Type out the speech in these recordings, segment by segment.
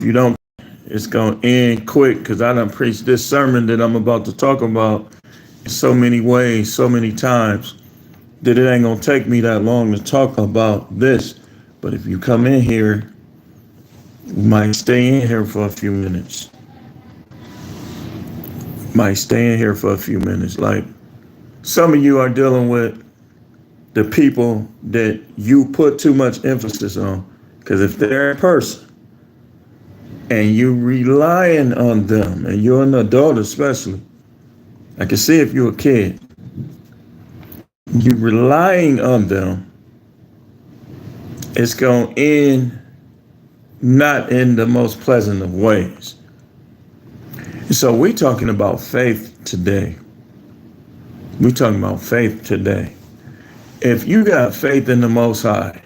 you don't, it's going to end quick because I done preached this sermon that I'm about to talk about in so many ways, so many times, that it ain't going to take me that long to talk about this. But if you come in here, you might stay in here for a few minutes. Might stay in here for a few minutes. Like some of you are dealing with the people that you put too much emphasis on. Because if they're a person, and you relying on them, and you're an adult especially, I can see if you're a kid, you relying on them, it's going to end not in the most pleasant of ways. So we're talking about faith today. We're talking about faith today. If you got faith in the Most High,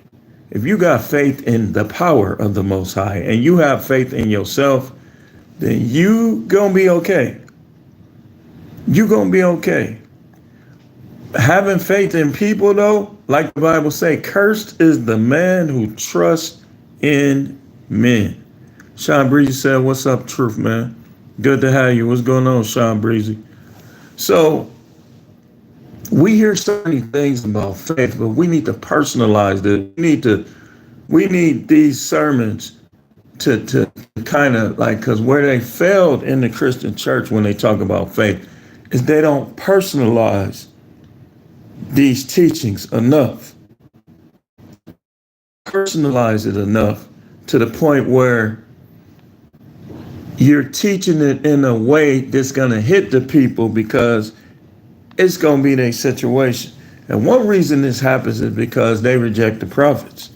if you got faith in the power of the Most High, and you have faith in yourself, then you gonna be okay. You gonna be okay. Having faith in people, though, like the Bible say, cursed is the man who trusts in men. Sean Breezy said, "What's up, Truth, man? Good to have you. What's going on, Sean Breezy?" So we hear so many things about faith, but we need to personalize it. We need these sermons to kind of like, because where they failed in the Christian church when they talk about faith is they don't personalize these teachings enough. Personalize it enough to the point where you're teaching it in a way that's going to hit the people because it's going to be their situation. And one reason this happens is because they reject the prophets.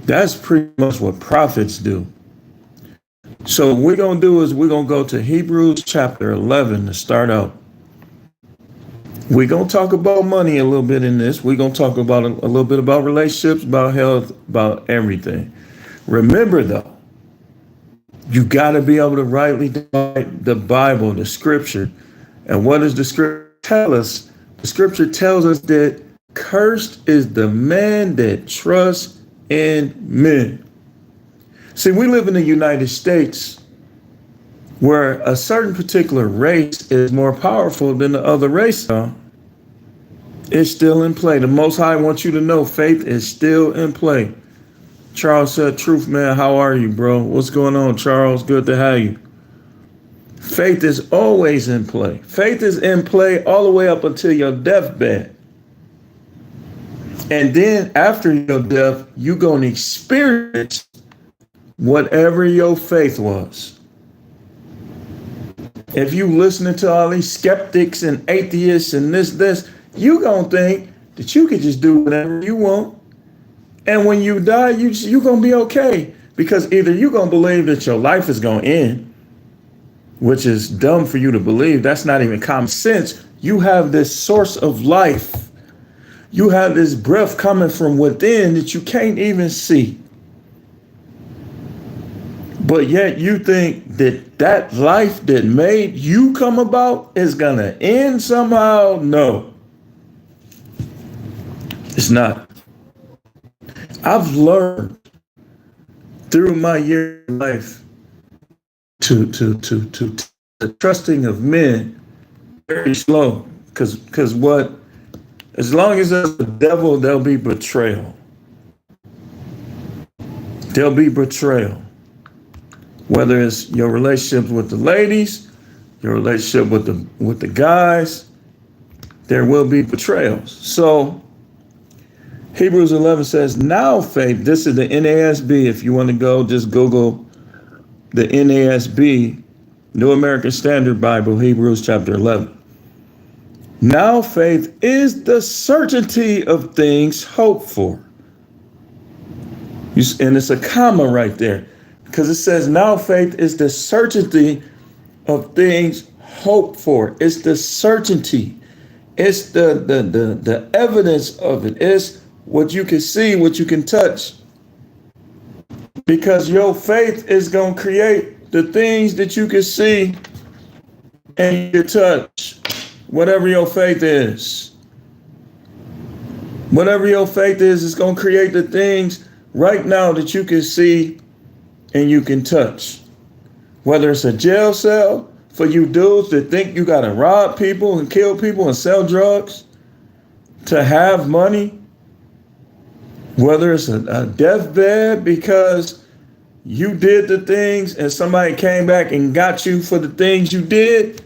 That's pretty much what prophets do. So what we're going to do is we're going to go to Hebrews chapter 11 to start out. We're going to talk about money a little bit in this. We're going to talk about a little bit about relationships, about health, about everything. Remember, though, you got to be able to rightly divide the Bible, the scripture. And what does the scripture tell us? The scripture tells us that cursed is the man that trusts in men. See, we live in the United States where a certain particular race is more powerful than the other race. It's still in play. The Most High wants you to know faith is still in play. Charles said, "Truth, man, how are you, bro? What's going on, Charles? Good to have you." Faith is always in play. Faith is in play all the way up until your deathbed. And then after your death, you're going to experience whatever your faith was. If you listening to all these skeptics and atheists and this, you going to think that you could just do whatever you want. And when you die, you're going to be okay. Because either you're going to believe that your life is going to end, which is dumb for you to believe. That's not even common sense. You have this source of life. You have this breath coming from within that you can't even see. But yet you think that life that made you come about is going to end somehow? No, it's not. I've learned through my year of life to the trusting of men very slow. Because what, as long as there's the devil, there'll be betrayal. There'll be betrayal. Whether it's your relationships with the ladies, your relationship with the guys, there will be betrayals. So Hebrews 11 says, now faith, this is the NASB. If you want to go, just Google the NASB, New American Standard Bible, Hebrews chapter 11. Now faith is the certainty of things hoped for. And it's a comma right there, because it says now faith is the certainty of things hoped for. It's the certainty. It's the evidence of it. It's what you can see, what you can touch. Because your faith is going to create the things that you can see and you touch. Whatever your faith is. Whatever your faith is going to create the things right now that you can see and you can touch. Whether it's a jail cell for you dudes that think you gotta rob people and kill people and sell drugs to have money, whether it's a deathbed because you did the things and somebody came back and got you for the things you did,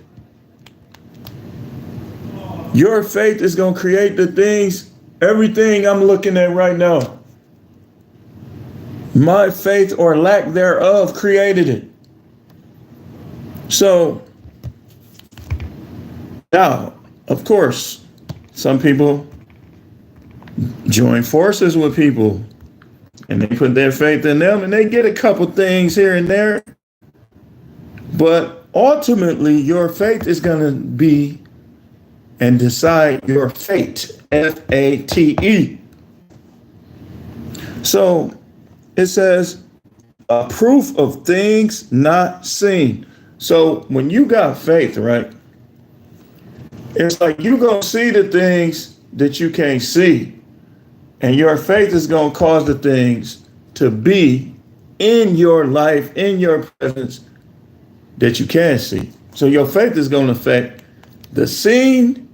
your faith is going to create the things, everything I'm looking at right now. My faith or lack thereof created it. So now, of course, some people join forces with people and they put their faith in them and they get a couple things here and there. But ultimately, your faith is going to be and decide your fate. Fate. So it says a proof of things not seen. So when you got faith, right, it's like you gonna see the things that you can't see. And your faith is gonna cause the things to be in your life, in your presence, that you can see. So your faith is gonna affect the seen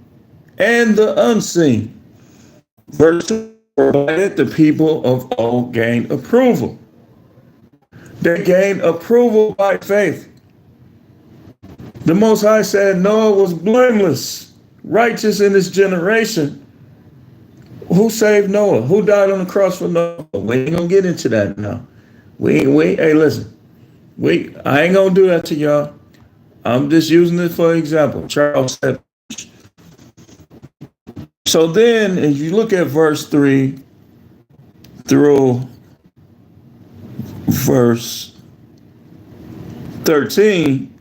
and the unseen. Verse 2, provided the people of old gained approval. They gained approval by faith. The Most High said Noah was blameless, righteous in his generation. Who saved Noah? Who died on the cross for Noah? We ain't gonna get into that now. Hey, listen. I ain't gonna do that to y'all. I'm just using it for example. Charles said. So then, if you look at verse 3 through verse 13,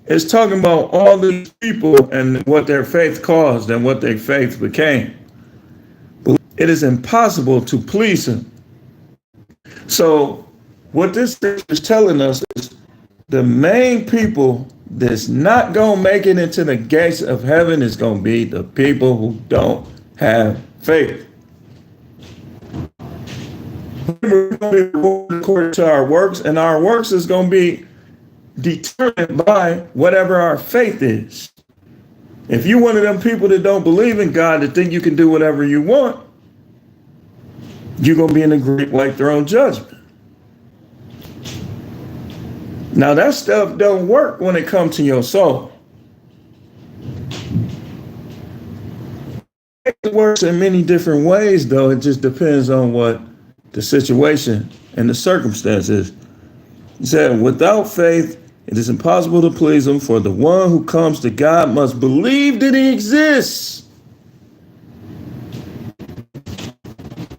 it's talking about all these people and what their faith caused and what their faith became. But it is impossible to please him. So what this scripture is telling us is the main people that's not going to make it into the gates of heaven is going to be the people who don't have faith. We're going to be rewarded according to our works, and our works is going to be determined by whatever our faith is. If you're one of them people that don't believe in God, that think you can do whatever you want, you're going to be in the great white throne judgment. Now that stuff don't work when it comes to your soul. It works in many different ways, though. It just depends on what the situation and the circumstances. He said, without faith, it is impossible to please him, for the one who comes to God must believe that he exists.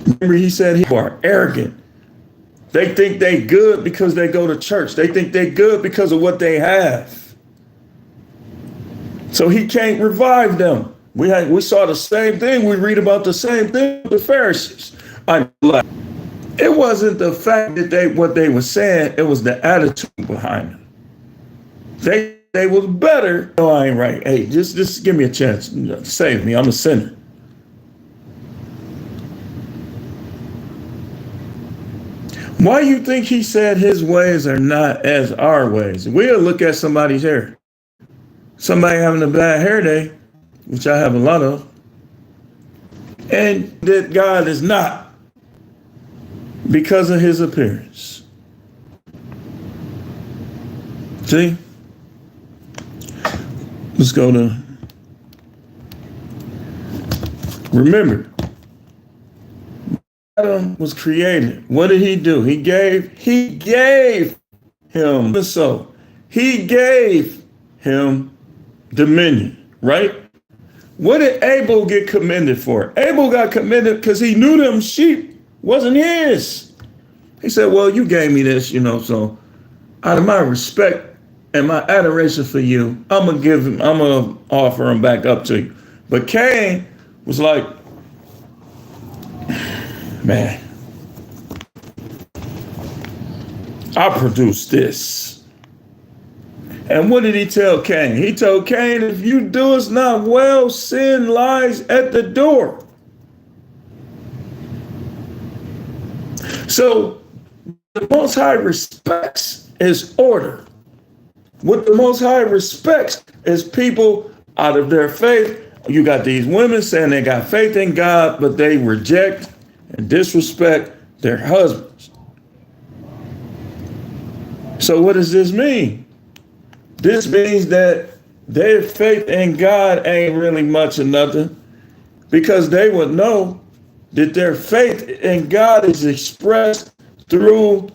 Remember, he said he are arrogant. They think they good because they go to church. They think they good because of what they have. So he can't revive them. We saw the same thing. We read about the same thing with the Pharisees. It wasn't the fact that what they were saying, it was the attitude behind it. They was better. No, I ain't right. Hey, just give me a chance. Save me. I'm a sinner. Why you think he said his ways are not as our ways? We'll look at somebody's hair. Somebody having a bad hair day, which I have a lot of, and that God is not because of his appearance. See? Let's go to, remember, Adam was created. What did he do? He gave him so. He gave him dominion, right? What did Abel get commended for? Abel got commended because he knew them sheep wasn't his. He said, well, you gave me this, so out of my respect and my adoration for you, I'm going to offer him back up to you. But Cain was like, man, I produced this. And what did he tell Cain? He told Cain, if you do us not well, sin lies at the door. So the Most High respects is order. What the Most High respects is people out of their faith. You got these women saying they got faith in God, but they reject and disrespect their husbands. So what does this mean? This means that their faith in God ain't really much of nothing, because they would know that their faith in God is expressed through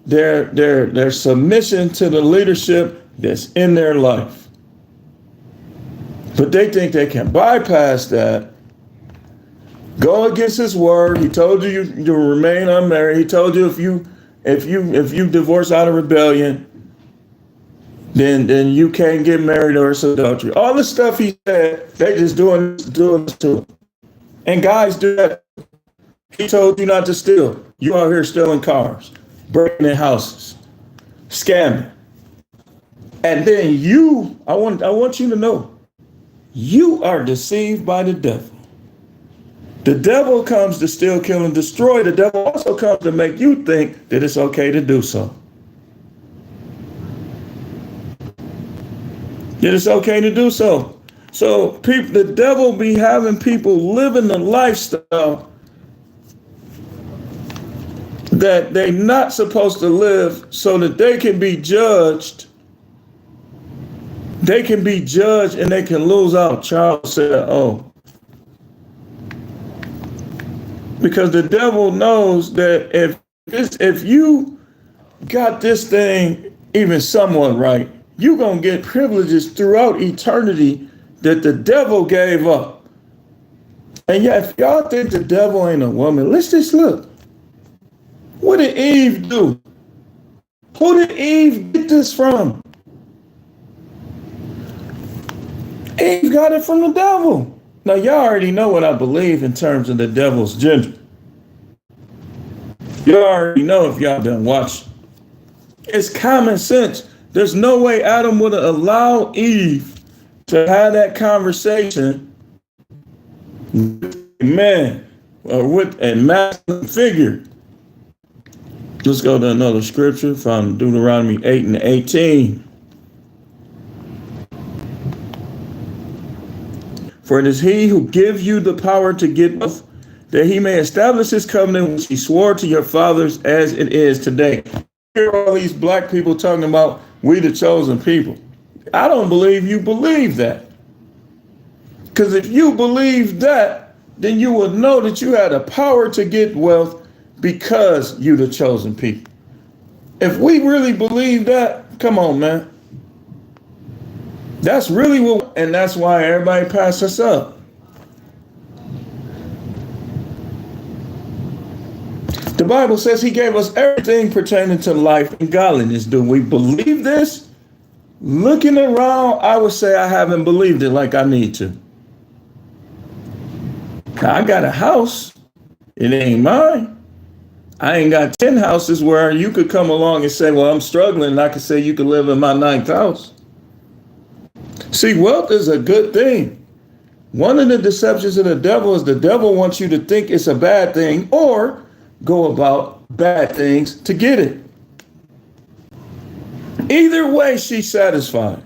their submission to the leadership that's in their life. But they think they can bypass that, go against his word. He told you to remain unmarried. He told you if you divorce out of rebellion, then you can't get married, or it's adultery. All the stuff he said, they just doing this to him. And guys do that. He told you not to steal. You out here stealing cars, breaking in houses, scamming. And then I want you to know, you are deceived by the devil. The devil comes to steal, kill, and destroy. The devil also comes to make you think that it's okay to do so. That it's okay to do so. So the devil be having people living the lifestyle that they're not supposed to live, so that they can be judged. They can be judged and they can lose out. Charles said, oh. Because the devil knows that if you got this thing even somewhat right, you're going to get privileges throughout eternity that the devil gave up. And yeah, if y'all think the devil ain't a woman, let's just look. What did Eve do? Who did Eve get this from? Eve got it from the devil. Now, y'all already know what I believe in terms of the devil's gender. Y'all already know if y'all done watched. It's common sense. There's no way Adam would have allowed Eve to have that conversation with a man or with a masculine figure. Let's go to another scripture from Deuteronomy 8:18. For it is he who gives you the power to get wealth, that he may establish his covenant which he swore to your fathers as it is today. Hear all these black people talking about we the chosen people. I don't believe you believe that. Because if you believe that, then you would know that you had a power to get wealth because you the chosen people. If we really believe that, come on, man. That's really what, and that's why everybody passed us up. The Bible says he gave us everything pertaining to life and godliness. Do we believe this? Looking around, I would say I haven't believed it like I need to. Now, I got a house. It ain't mine. I ain't got 10 houses where you could come along and say, well, I'm struggling. And I could say you could live in my 9th house. See, wealth is a good thing. One of the deceptions of the devil is the devil wants you to think it's a bad thing or go about bad things to get it. Either way, she's satisfied.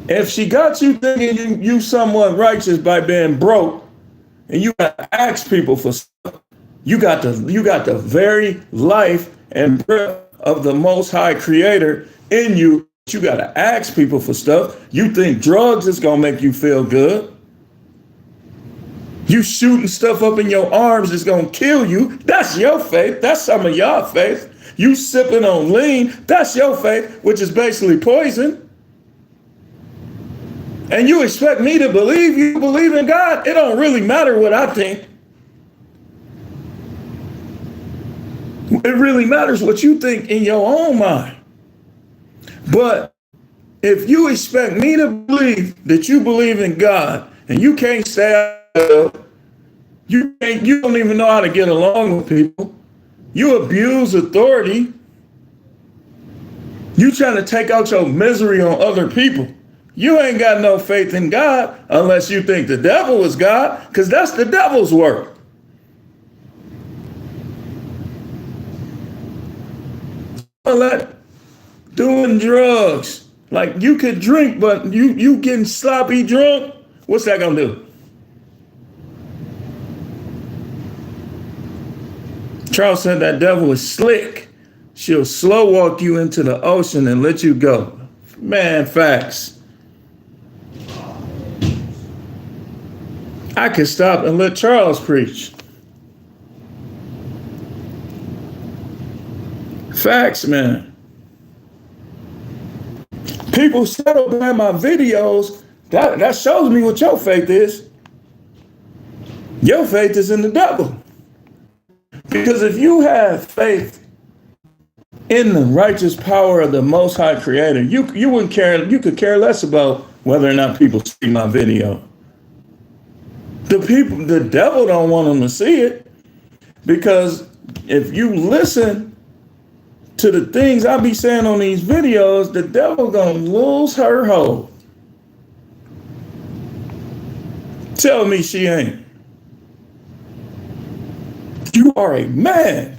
If she got you thinking you somewhat righteous by being broke, and you got to ask people for stuff, you got the very life and breath of the Most High Creator in you. You got to ask people for stuff. You think drugs is going to make you feel good. You shooting stuff up in your arms is going to kill you. That's your faith. That's some of y'all faith. You sipping on lean. That's your faith, which is basically poison. And you expect me to believe you believe in God? It don't really matter what I think. It really matters what you think in your own mind. But if you expect me to believe that you believe in God and you can't stay out, you don't even know how to get along with people. You abuse authority. You trying to take out your misery on other people. You ain't got no faith in God unless you think the devil is God, because that's the devil's work. that doing drugs. Like you could drink, but you getting sloppy drunk. What's that gonna do? Charles said that devil is slick. She'll slow walk you into the ocean and let you go. Man, facts. I could stop and let Charles preach. Facts, man. People settle by my videos. That shows me what your faith is. Your faith is in the devil. Because if you have faith in the righteous power of the Most High Creator, you wouldn't care. You could care less about whether or not people see my video. The devil don't want them to see it, because if you listen to the things I be saying on these videos, the devil gonna lose her hold. Tell me she ain't. You are a man.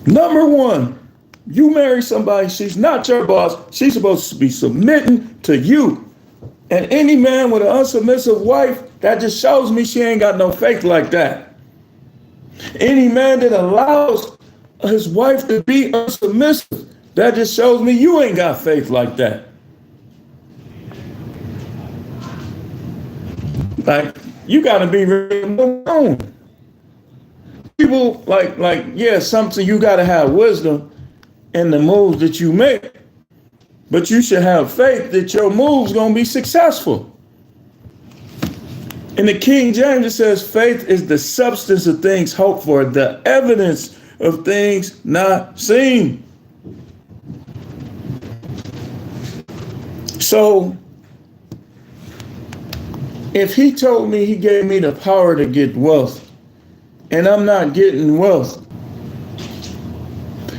Number one, you marry somebody, she's not your boss. She's supposed to be submitting to you. And any man with an unsubmissive wife, that just shows me she ain't got no faith like that. Any man that allows his wife to be unsubmissive, that just shows me you ain't got faith like that. Like, you gotta be really alone. People yeah, something you gotta have wisdom in the moves that you make, but you should have faith that your move's gonna be successful. In the King James, it says, faith is the substance of things hoped for, the evidence of things not seen. So, if he told me he gave me the power to get wealth, and I'm not getting wealth,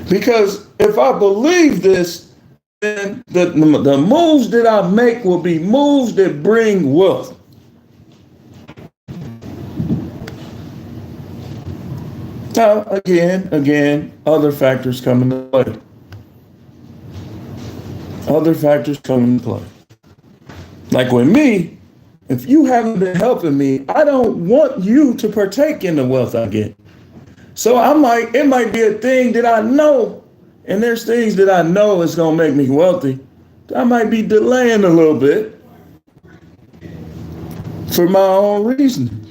because if I believe this, then the moves that I make will be moves that bring wealth. Now, again, other factors come into play. Other factors come into play. Like with me, if you haven't been helping me, I don't want you to partake in the wealth I get. So it might be a thing that I know, and there's things that I know is gonna make me wealthy. I might be delaying a little bit for my own reasons.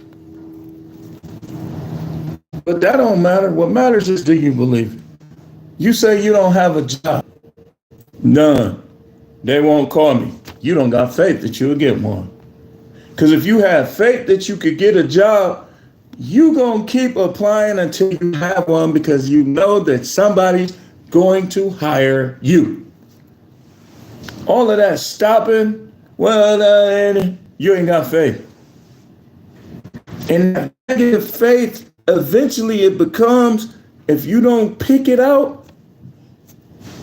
But that don't matter. What matters is, do you believe it? You say you don't have a job. None. They won't call me. You don't got faith that you'll get one. Because if you have faith that you could get a job, you gonna keep applying until you have one, because you know that somebody's going to hire you. All of that stopping, you ain't got faith. And that negative faith, eventually it becomes, if you don't pick it out,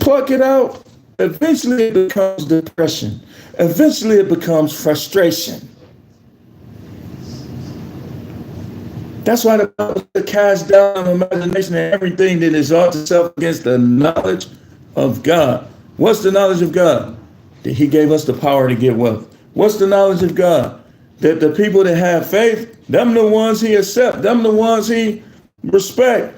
pluck it out, eventually it becomes depression. Eventually it becomes frustration. That's why the Bible says, cast down imagination and everything that exalts itself against the knowledge of God. What's the knowledge of God? That he gave us the power to get wealth. What's the knowledge of God? That the people that have faith, them the ones he accepts, them the ones he respect.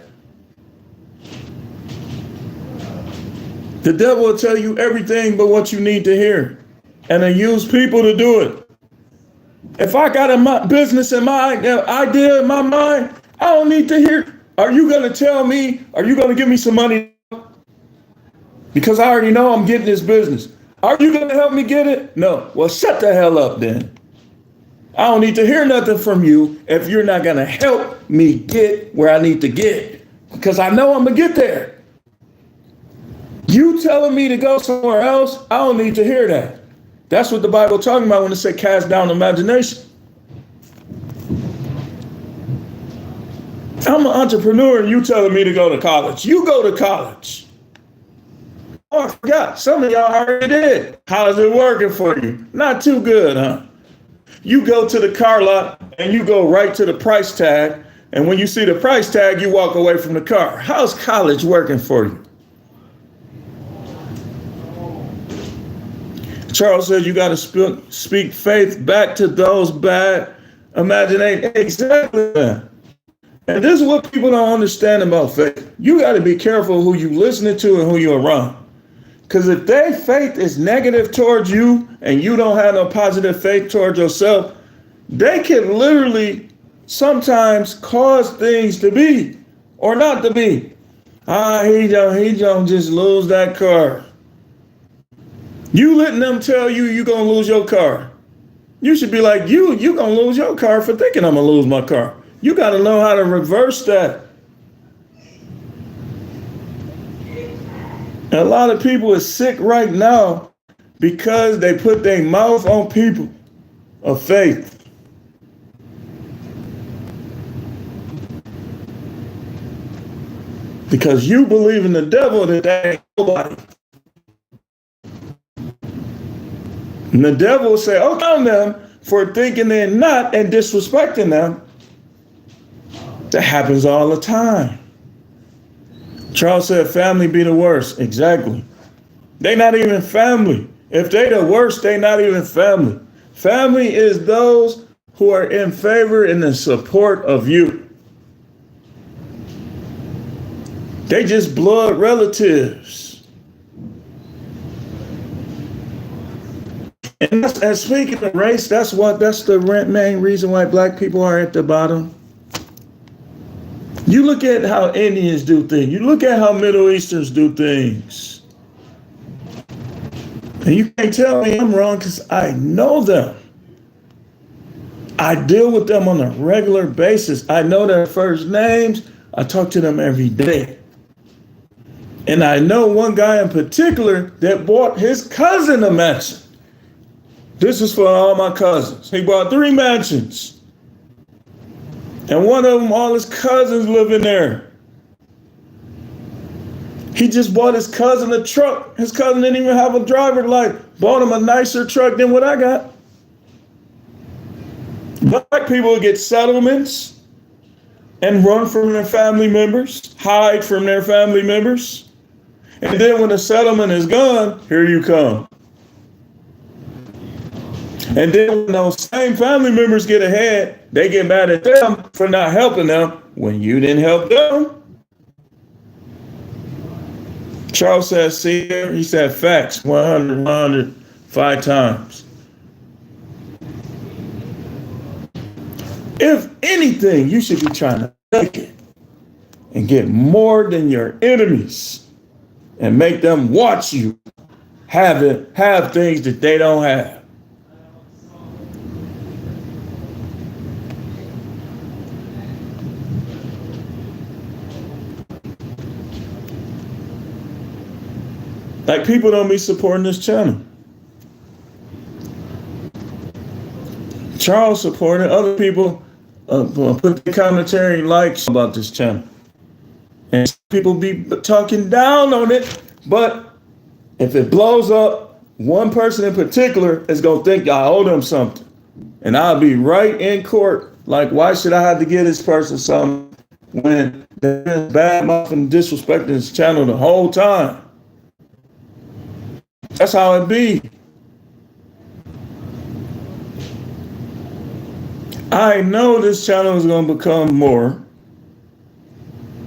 The devil will tell you everything but what you need to hear, and then use people to do it. If I got a business in my idea in my mind, I don't need to hear. Are you going to tell me? Are you going to give me some money? Because I already know I'm getting this business. Are you going to help me get it? No. Well, shut the hell up then. I don't need to hear nothing from you if you're not going to help me get where I need to get, because I know I'm going to get there. You telling me to go somewhere else, I don't need to hear that. That's what the Bible talking about when it said cast down imagination. I'm an entrepreneur and you telling me to go to college. You go to college. Oh, I forgot. Some of y'all already did. How's it working for you? Not too good, huh? You go to the car lot and you go right to the price tag. And when you see the price tag, you walk away from the car. How's college working for you? Charles said you got to speak faith back to those bad imaginations. Exactly that. And this is what people don't understand about faith. You got to be careful who you listening to and who you're around. Because if their faith is negative towards you and you don't have no positive faith towards yourself, they can literally sometimes cause things to be or not to be. He don't just lose that car. You letting them tell you you're going to lose your car. You should be like, you going to lose your car for thinking I'm going to lose my car. You got to know how to reverse that. And a lot of people are sick right now because they put their mouth on people of faith. Because you believe in the devil that they ain't nobody. And the devil will say, oh, on them for thinking they're not and disrespecting them. That happens all the time. Charles said family be the worst. Exactly. They not even family. If they the worst, they not even family. Family is those who are in favor and in support of you. They just blood relatives. And speaking of race, that's the main reason why black people are at the bottom. You look at how Indians do things. You look at how Middle Easterns do things. And you can't tell me I'm wrong because I know them. I deal with them on a regular basis. I know their first names. I talk to them every day. And I know one guy in particular that bought his cousin a mansion. This is for all my cousins. He bought 3 mansions. And one of them, all his cousins live in there. He just bought his cousin a truck. His cousin didn't even have a driver's license. Bought him a nicer truck than what I got. Black people get settlements and run from their family members, hide from their family members. And then when the settlement is gone, here you come. And then when those same family members get ahead, they get mad at them for not helping them when you didn't help them. Charles said, see here, he said facts 100, 5 times. If anything, you should be trying to make it and get more than your enemies and make them watch you have things that they don't have. Like people don't be supporting this channel. Charles supported, other people put the commentary likes about this channel. And people be talking down on it, but if it blows up, one person in particular is gonna think I owe them something. And I'll be right in court, like why should I have to give this person something when they've been bad mouthing and disrespecting this channel the whole time? That's how it be. I know this channel is going to become more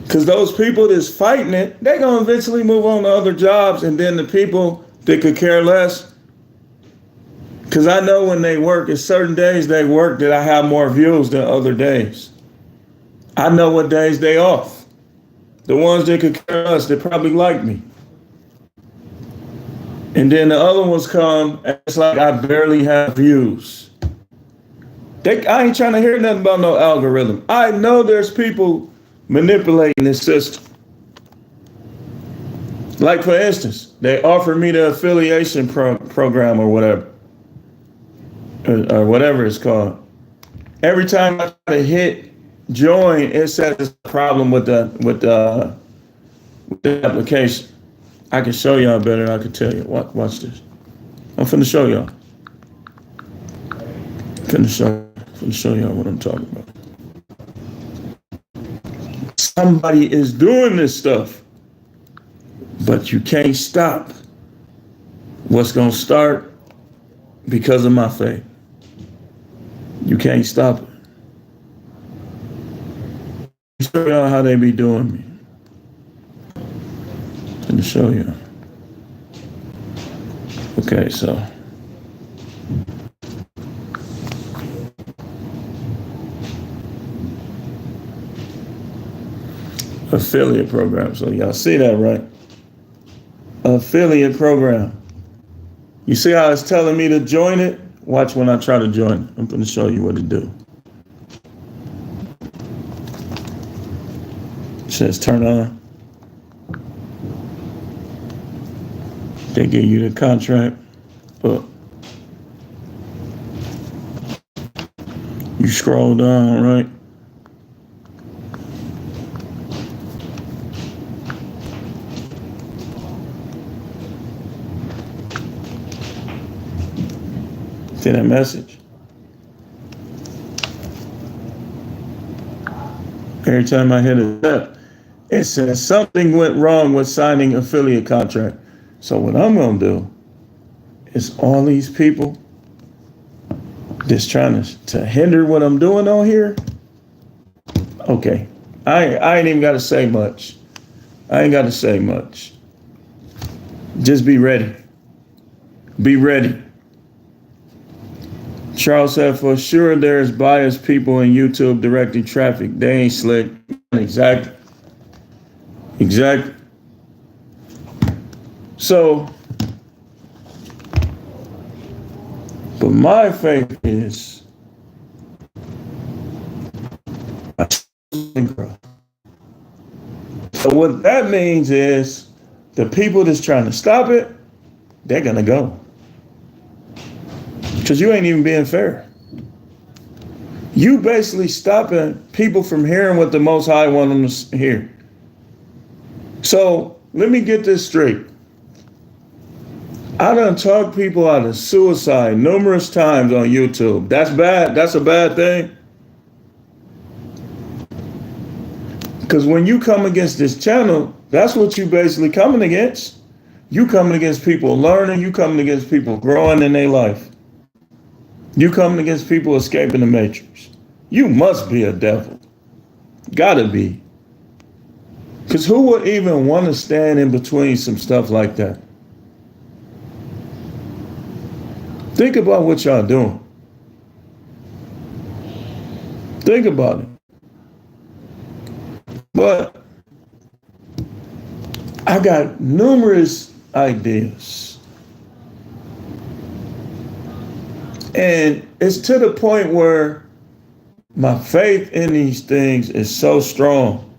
because those people that's fighting it, they're going to eventually move on to other jobs. And then the people that could care less, because I know when they work, it's certain days they work that I have more views than other days. I know what days they off. The ones that could care less, they probably like me. And then the other ones come, and it's like I barely have views. I ain't trying to hear nothing about no algorithm. I know there's people manipulating this system. Like for instance, they offer me the affiliation program or whatever it's called. Every time I try to hit join, it says there's a problem with the application. I can show y'all better than I can tell you. Watch this. I'm finna show y'all. Finna show y'all what I'm talking about. Somebody is doing this stuff, but you can't stop. What's gonna start because of my faith. You can't stop it. Show y'all how they be doing me. Let me show you. Okay, so affiliate program. So y'all see that, right? Affiliate program. You see how it's telling me to join it? Watch when I try to join it. I'm going to show you what to do. It says turn on. They give you the contract, but you scroll down, right? See that message? Every time I hit a step, it says something went wrong with signing affiliate contract. So what I'm gonna do is all these people that's trying to hinder what I'm doing on here. Okay, I ain't even gotta say much. I ain't gotta say much. Just be ready. Be ready. Charles said, for sure there's biased people in YouTube directing traffic. They ain't slick. Exactly. Exactly. So, but my faith is so what that means is the people that's trying to stop it, they're gonna go. Because you ain't even being fair. You basically stopping people from hearing what the Most High want them to hear. So let me get this straight. I done talked people out of suicide numerous times on YouTube. That's bad. That's a bad thing. Because when you come against this channel, that's what you basically coming against. You coming against people learning. You coming against people growing in their life. You coming against people escaping the matrix. You must be a devil. Gotta be. Because who would even want to stand in between some stuff like that? Think about what y'all doing. Think about it. But I got numerous ideas. And it's to the point where my faith in these things is so strong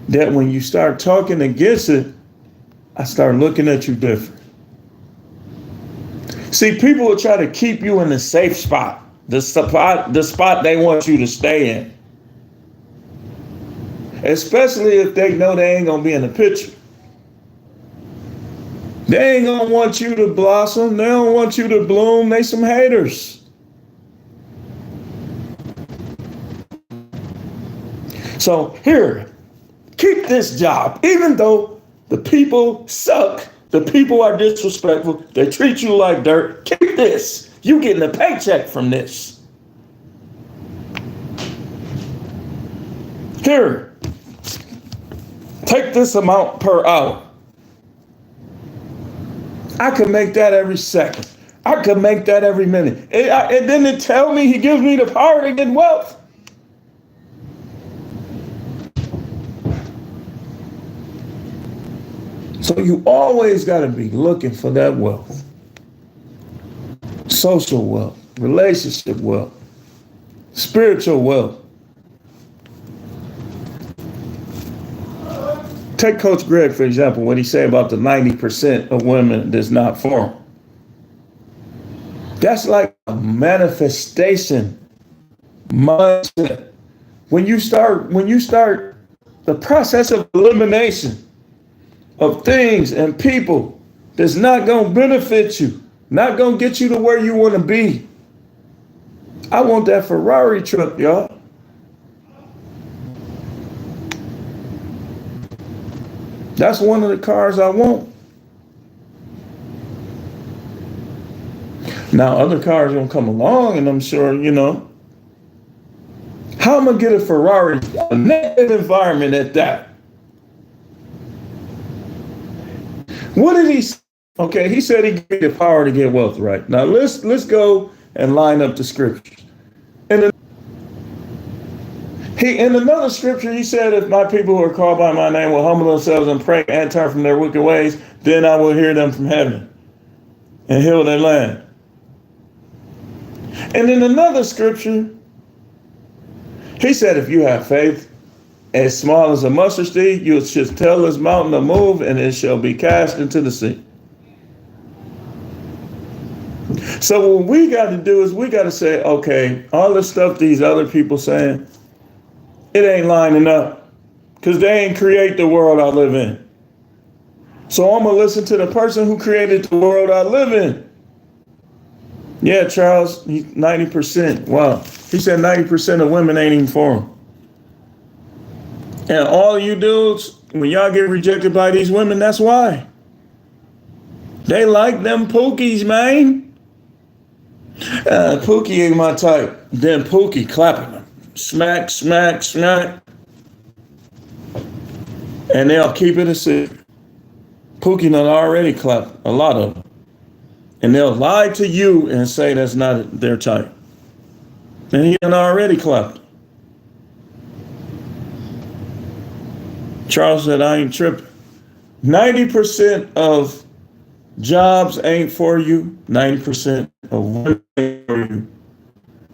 that when you start talking against it, I start looking at you different. See, people will try to keep you in the safe spot, the spot they want you to stay in. Especially if they know they ain't gonna be in the picture. They ain't gonna want you to blossom. They don't want you to bloom. They some haters. So here, keep this job. Even though the people suck, the people are disrespectful, they treat you like dirt, keep this. You getting a paycheck from this. Here, take this amount per hour. I could make that every second. I could make that every minute. And then it tell me he gives me the power to get wealth. So you always got to be looking for that wealth. Social wealth, relationship wealth, spiritual wealth. Take Coach Greg, for example, what he said about the 90% of women that's not for him. That's like a manifestation mindset. When you start the process of elimination of things and people that's not going to benefit you, not going to get you to where you want to be. I want that Ferrari truck, y'all. That's one of the cars I want. Now other cars gonna come along, and I'm sure, how am I gonna get a Ferrari? A negative environment at that. What did he say? Okay, he said he gave the power to get wealth, right? Now let's go and line up the scriptures. And in another scripture, he said, if my people who are called by my name will humble themselves and pray and turn from their wicked ways, then I will hear them from heaven and heal their land. And in another scripture, he said, if you have faith as small as a mustard seed, you should tell this mountain to move and it shall be cast into the sea. So what we got to do is we got to say, okay, all the stuff these other people saying, it ain't lining up because they ain't create the world I live in. So I'm going to listen to the person who created the world I live in. Yeah, Charles, 90%. Wow. He said 90% of women ain't even for him. And all you dudes, when y'all get rejected by these women, that's why. They like them Pookies, man. Pookie ain't my type. Then Pookie clapping them. Smack, smack, smack. And they'll keep it a secret. Pookie done already clapped a lot of them. And they'll lie to you and say that's not their type. And he done already clapped. Charles said, I ain't tripping. 90% of jobs ain't for you. 90% of women ain't for you.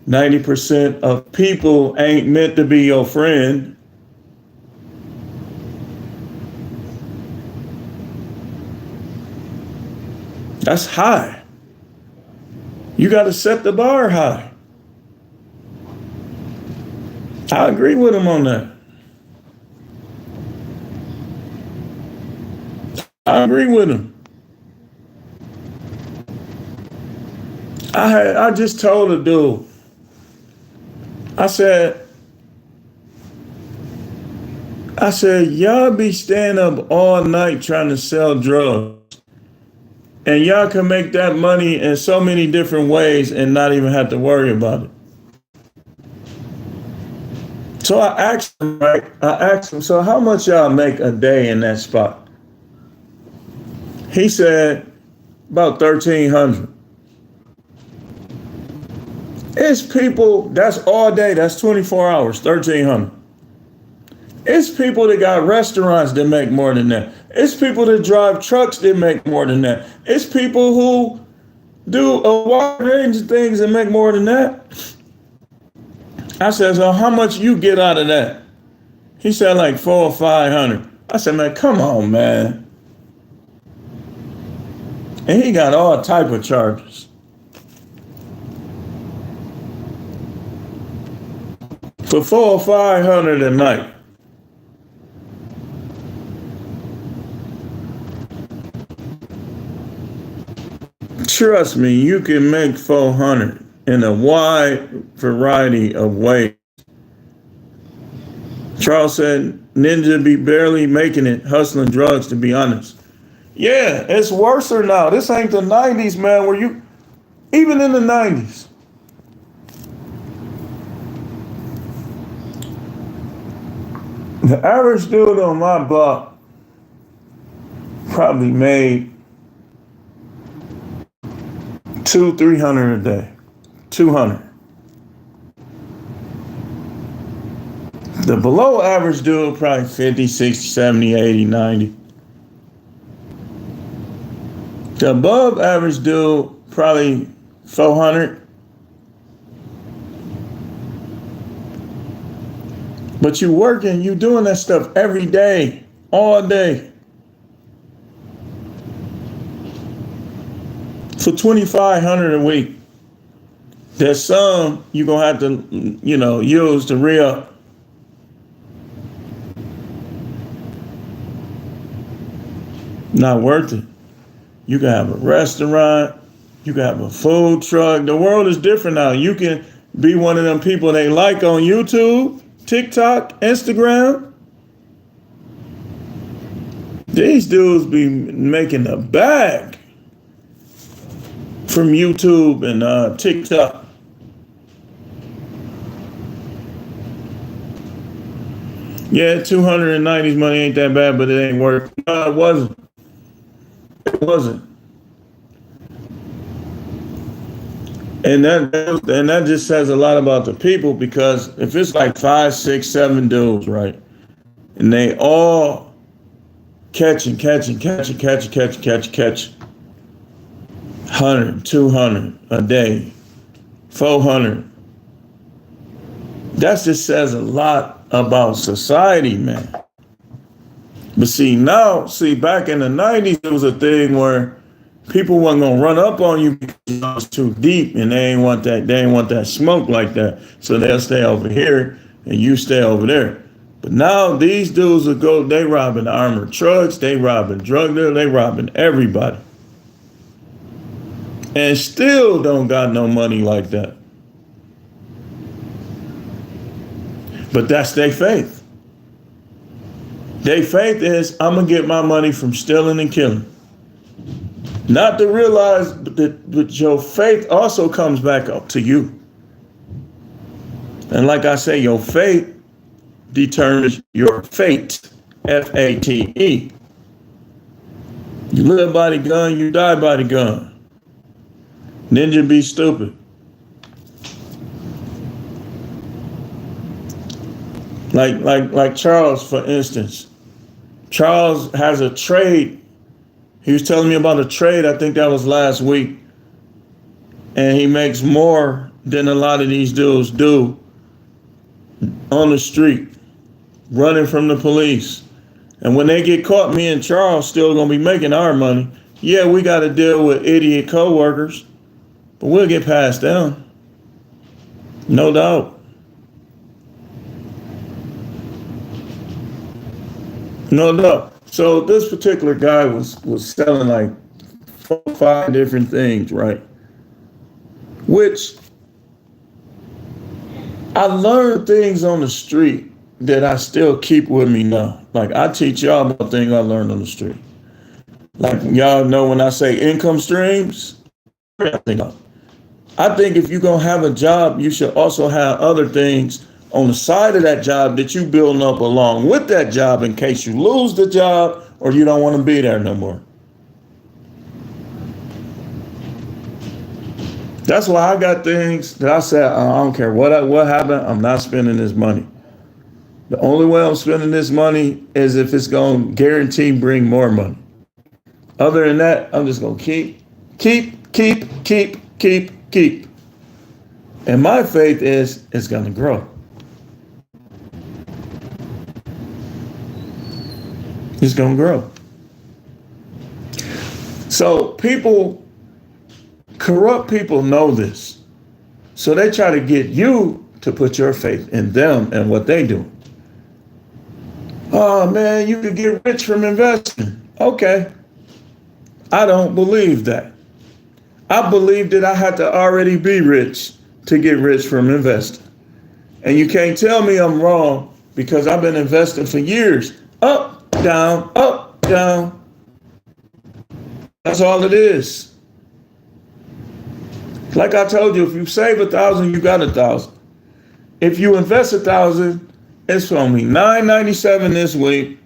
90% of people ain't meant to be your friend. That's high. You got to set the bar high. I agree with him on that. I agree with him. I just told a dude, I said, y'all be staying up all night trying to sell drugs. And y'all can make that money in so many different ways and not even have to worry about it. So I asked him, so how much y'all make a day in that spot? He said, about 1,300. It's people, that's all day, that's 24 hours, 1,300. It's people that got restaurants that make more than that. It's people that drive trucks that make more than that. It's people who do a wide range of things that make more than that. I said, so how much you get out of that? He said like 400 or 500. I said, man, come on, man. And he got all type of charges. For 400 or 500 a night. Trust me, you can make 400 in a wide variety of ways. Charles said, Ninja be barely making it hustling drugs, to be honest. Yeah, it's worse now. This ain't the 90s, man, where you, even in the 90s. The average dude on my block probably made $200-300 a day. 200. The below average dude probably 50, 60, 70, 80, 90. The above average dude probably 400. But you working, you doing that stuff every day, all day. For $2,500 a week. There's some you're gonna have to, use to re-up. Not worth it. You can have a restaurant, you can have a food truck. The world is different now. You can be one of them people they like on YouTube, TikTok, Instagram. These dudes be making a bag from YouTube and TikTok. Yeah, 290's money ain't that bad, but it ain't worth it. No, it wasn't. It wasn't. And that just says a lot about the people, because if it's like 5, 6, 7 dudes, right? And they all catch 100, 200 a day, 400. That just says a lot about society, man. But back in the 90s, it was a thing where people weren't gonna run up on you because it was too deep, and they ain't want that smoke like that. So they'll stay over here and you stay over there. But now these dudes they robbing armored trucks, they robbing drug dealers, they robbing everybody. And still don't got no money like that. But that's their faith. Their faith is, I'm gonna get my money from stealing and killing. Not to realize that your faith also comes back up to you. And like I say, your faith determines your fate. Fate. You live by the gun, you die by the gun. Ninja be stupid. Like Charles, for instance. Charles has a trade. He was telling me about a trade, I think that was last week. And he makes more than a lot of these dudes do on the street, running from the police. And when they get caught, me and Charles still gonna be making our money. Yeah, we gotta deal with idiot coworkers, but we'll get past them. No doubt. No doubt. So this particular guy was selling like 4 or 5 different things, right? Which I learned things on the street that I still keep with me now. Like, I teach y'all about things I learned on the street. Like, y'all know when I say income streams, I think if you're gonna have a job, you should also have other things on the side of that job that you building up along with that job in case you lose the job or you don't want to be there no more. That's why I got things that I said, I don't care what happened, I'm not spending this money. The only way I'm spending this money is if it's going to guarantee bring more money. Other than that, I'm just going to keep. And my faith is it's going to grow. It's going to grow. So corrupt people know this. So they try to get you to put your faith in them and what they do. Oh man, you could get rich from investing. Okay. I don't believe that. I believe that I had to already be rich to get rich from investing. And you can't tell me I'm wrong because I've been investing for years. Up, down, up, down. That's all it is. Like I told you, if you save 1,000, you got 1,000. If you invest 1,000, it's only $9.97 this week,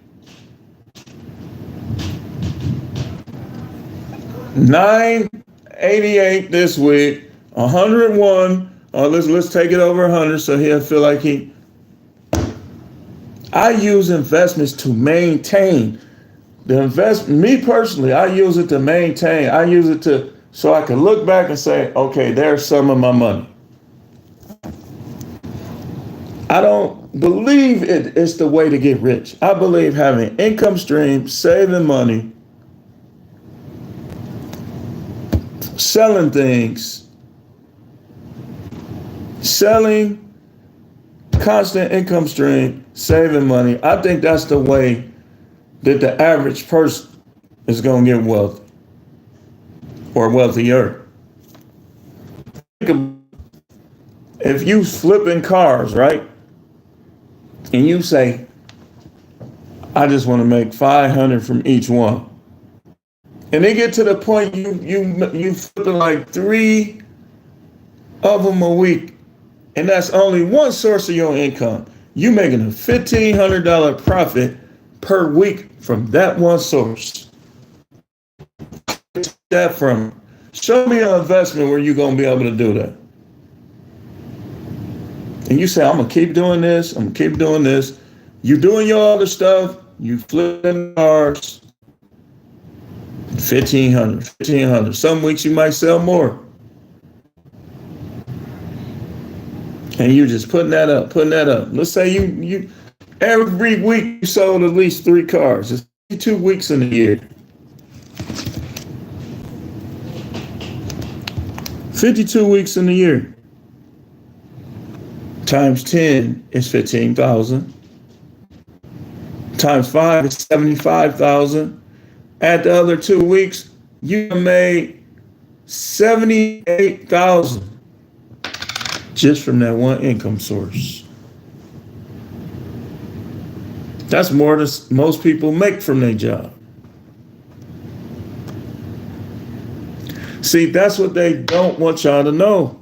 $9.88 this week, 101. Let's take it over 100 so he'll feel like I use investments to maintain me personally. I use it to maintain. I use it so I can look back and say, okay, there's some of my money. I don't believe it's the way to get rich. I believe having income streams, saving money, selling things, constant income stream, saving money. I think that's the way that the average person is going to get wealthy or wealthier. If you flipping cars, right? And you say, I just want to make 500 from each one. And they get to the point you flipping like 3 of them a week, and that's only one source of your income. You making a $1,500 profit per week from that one source. That from. Show me an investment where you're gonna be able to do that. And you say, I'm gonna keep doing this, I'm gonna keep doing this. You doing your other stuff, you flipping cars, 1,500. Some weeks you might sell more. And you just putting that up. Let's say you every week you sold at least 3 cars. It's 52 weeks in a year. 52 weeks in a year. Times 10 is 15,000. Times 5 is 75,000. Add the other 2 weeks, you made 78,000 just from that one income source. That's more than most people make from their job. See, that's what they don't want y'all to know.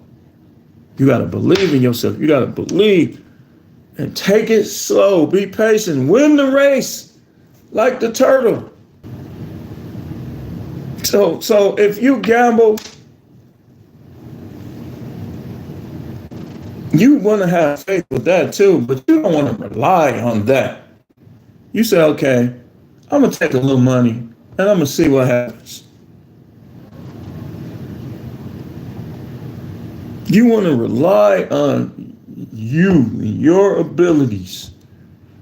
You got to believe in yourself. You got to believe and take it slow. Be patient. Win the race like the turtle. So if you gamble, you want to have faith with that too, but you don't want to rely on that. You say, okay, I'm going to take a little money and I'm going to see what happens. You want to rely on you and your abilities,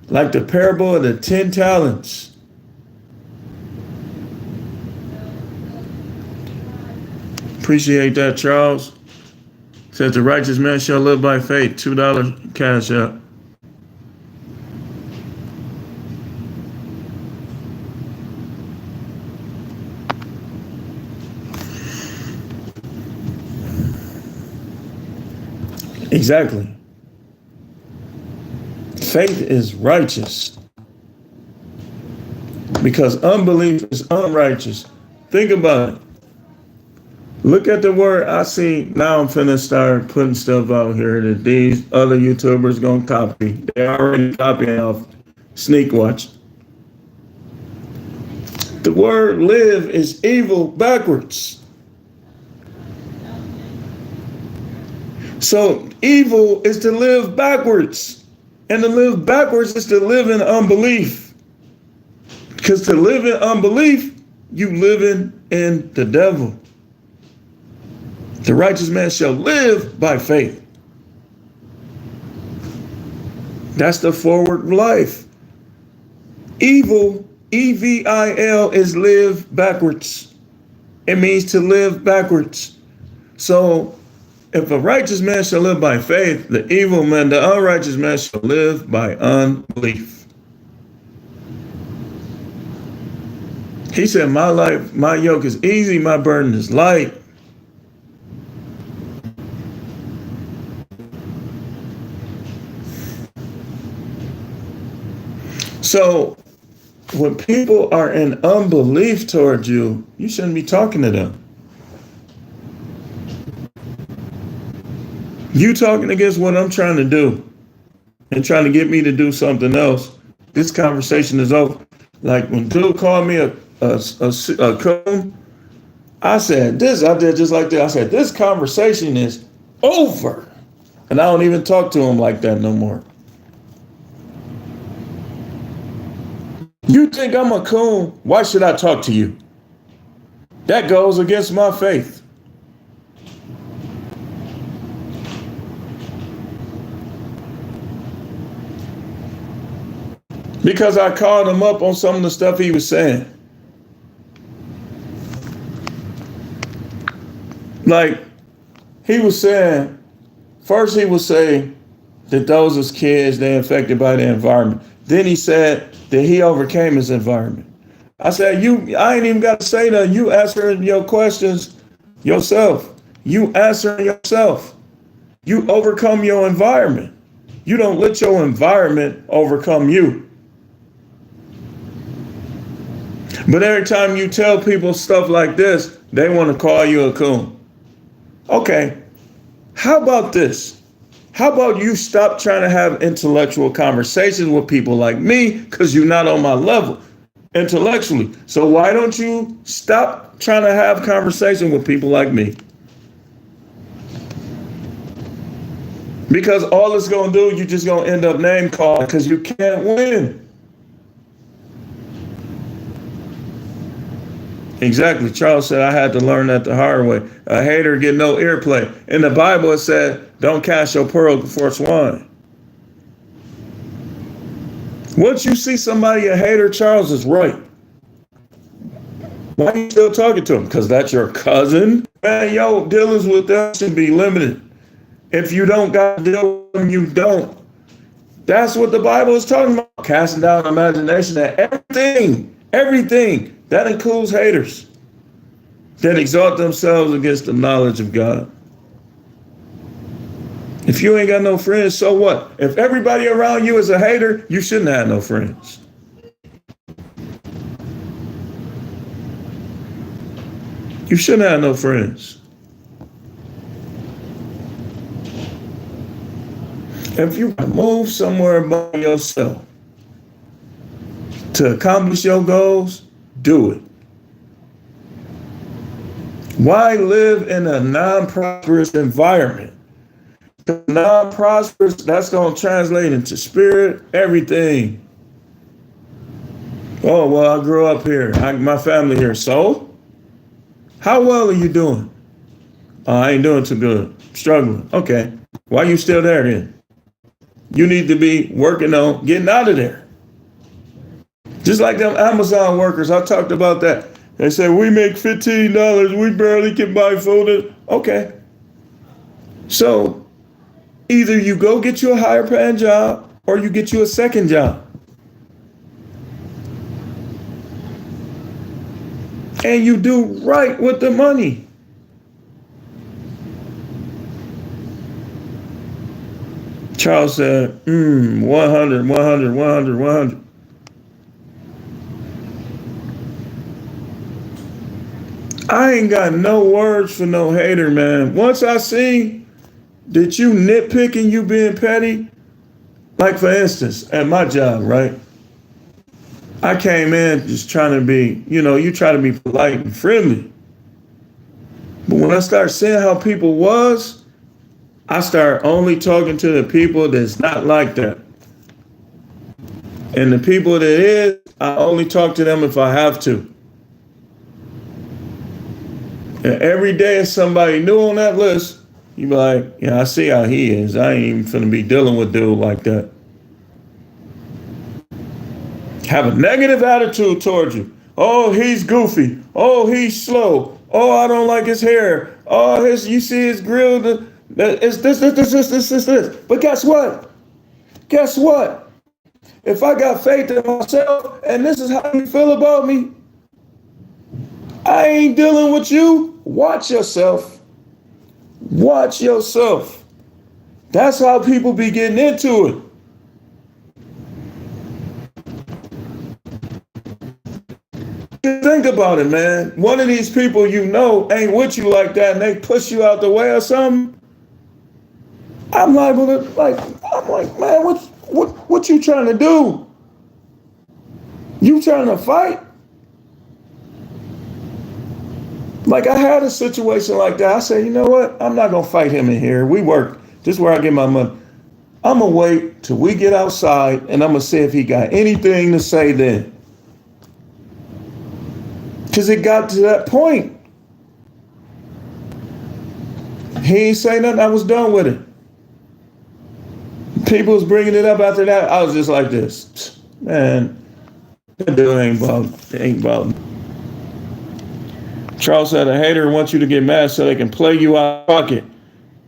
like the parable of the 10 talents. Appreciate that, Charles. Says the righteous man shall live by faith. $2 cash out. Exactly. Faith is righteous because unbelief is unrighteous. Think about it. Look at the word. I see now I'm finna start putting stuff out here that these other YouTubers gonna copy. They already copying off Sneak Watch. The word live is evil backwards. So evil is to live backwards. And to live backwards is to live in unbelief. Because to live in unbelief, you living in the devil. The righteous man shall live by faith. That's the forward life. Evil, E-V-I-L, is live backwards. It means to live backwards. So if a righteous man shall live by faith, the evil man, the unrighteous man shall live by unbelief. He said, my yoke is easy, my burden is light. So when people are in unbelief towards you, you shouldn't be talking to them. You talking against what I'm trying to do and trying to get me to do something else. This conversation is over. Like when dude called me a coon, I said this, I did just like that. I said, this conversation is over. And I don't even talk to him like that no more. You think I'm a coon? Why should I talk to you? That goes against my faith. Because I called him up on some of the stuff he was saying. Like, he was saying, first he was saying that those as kids, they're infected by the environment. Then he said that he overcame his environment. I said, I ain't even got to say that. You answering your questions yourself. You answering yourself. You overcome your environment. You don't let your environment overcome you. But every time you tell people stuff like this, they want to call you a coon. Okay, how about this? How about you stop trying to have intellectual conversations with people like me, because you're not on my level intellectually. So why don't you stop trying to have conversation with people like me? Because all it's going to do, you're just going to end up name calling because you can't win. Exactly. Charles said, I had to learn that the hard way. A hater get no earplay. In the Bible, it said, don't cast your pearls before swine. Once you see somebody a hater, Charles is right. Why are you still talking to him? Because that's your cousin? Man, yo, dealings with them should be limited. If you don't got to deal with them, you don't. That's what the Bible is talking about. Casting down imagination and everything. That includes haters that exalt themselves against the knowledge of God. If you ain't got no friends, so what? If everybody around you is a hater, you shouldn't have no friends. You shouldn't have no friends. If you move somewhere by yourself to accomplish your goals, do it. Why live in a non-prosperous environment? Non-prosperous, that's going to translate into spirit, everything. Oh, well, I grew up here. My family here. So? How well are you doing? I ain't doing too good. Struggling. Okay. Why are you still there then? You need to be working on getting out of there. Just like them Amazon workers, I talked about that. They say, we make $15, we barely can buy food. Okay. So either you go get you a higher paying job or you get you a second job. And you do right with the money. Charles said, 100. I ain't got no words for no hater, man. Once I see that you nitpicking, you being petty, like for instance, at my job, right? I came in just trying to be, you try to be polite and friendly. But when I start seeing how people was, I start only talking to the people that's not like that. And the people that is, I only talk to them if I have to. And every day if somebody new on that list, you be like, yeah, I see how he is. I ain't even finna be dealing with dude like that. Have a negative attitude towards you. Oh, he's goofy. Oh, he's slow. Oh, I don't like his hair. Oh, you see his grill. It's this. But guess what? If I got faith in myself and this is how you feel about me, I ain't dealing with you. Watch yourself. That's how people be getting into it. Think about it, man. One of these people ain't with you like that and they push you out the way or something. I'm liable to man, what you trying to do? You trying to fight? Like I had a situation like that. I said, you know what? I'm not gonna fight him in here. We work. This is where I get my money. I'm gonna wait till we get outside and I'm gonna see if he got anything to say then. Cause it got to that point. He ain't say nothing. I was done with it. People was bringing it up after that. I was just like this, man. That dude ain't about. Charles said a hater wants you to get mad so they can play you out of pocket.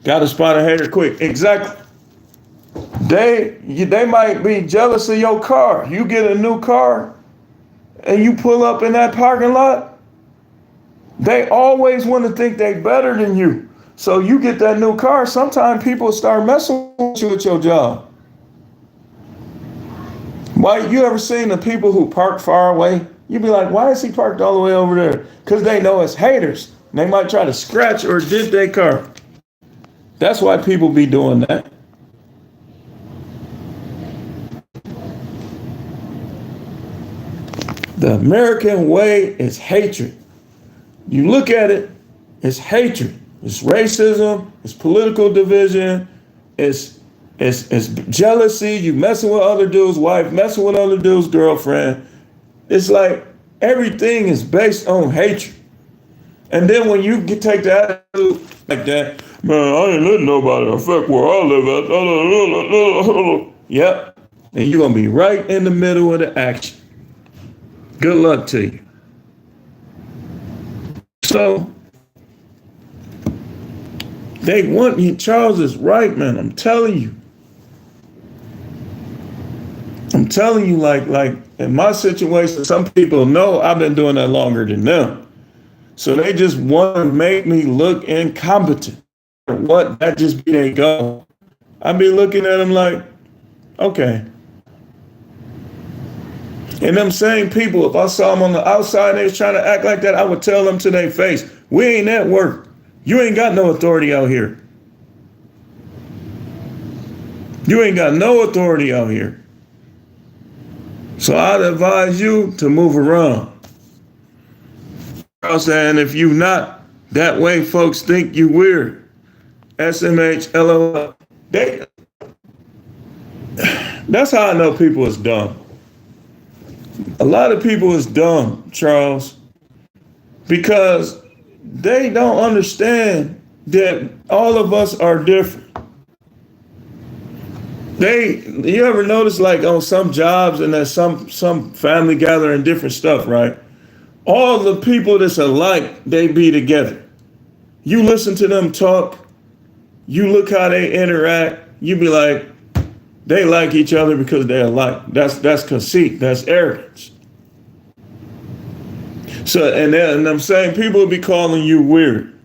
Got to spot a hater quick. Exactly. They might be jealous of your car. You get a new car and you pull up in that parking lot. They always want to think they better than you. So you get that new car. Sometimes people start messing with you at your job. Why, you ever seen the people who park far away You be like, why is he parked all the way over there? Because they know it's haters. They might try to scratch or dent their car. That's why people be doing that. The American way is hatred. You look at it, it's hatred. It's racism, it's political division, it's jealousy. You messing with other dude's wife, messing with other dude's girlfriend. It's like everything is based on hatred. And then when you take the attitude like that, man, I ain't letting nobody affect where I live at. Yep. And you're going to be right in the middle of the action. Good luck to you. So, they want you. Charles is right, man. I'm telling you. I'm telling you, like in my situation, some people know I've been doing that longer than them. So they just want to make me look incompetent. What? That just be their goal. I be looking at them like, okay. And them same people, if I saw them on the outside and they was trying to act like that, I would tell them to their face, we ain't at work. You ain't got no authority out here. You ain't got no authority out here. So I'd advise you to move around. I'm saying if you not that way, folks think you weird. SMH, LOL. That's how I know people is dumb. A lot of people is dumb, Charles, because they don't understand that all of us are different. You ever notice like on some jobs and there's some family gathering different stuff, right? All the people that's alike, they be together. You listen to them talk, you look how they interact, you be like, they like each other because they're alike. That's conceit, that's arrogance. So, and I'm saying people will be calling you weird.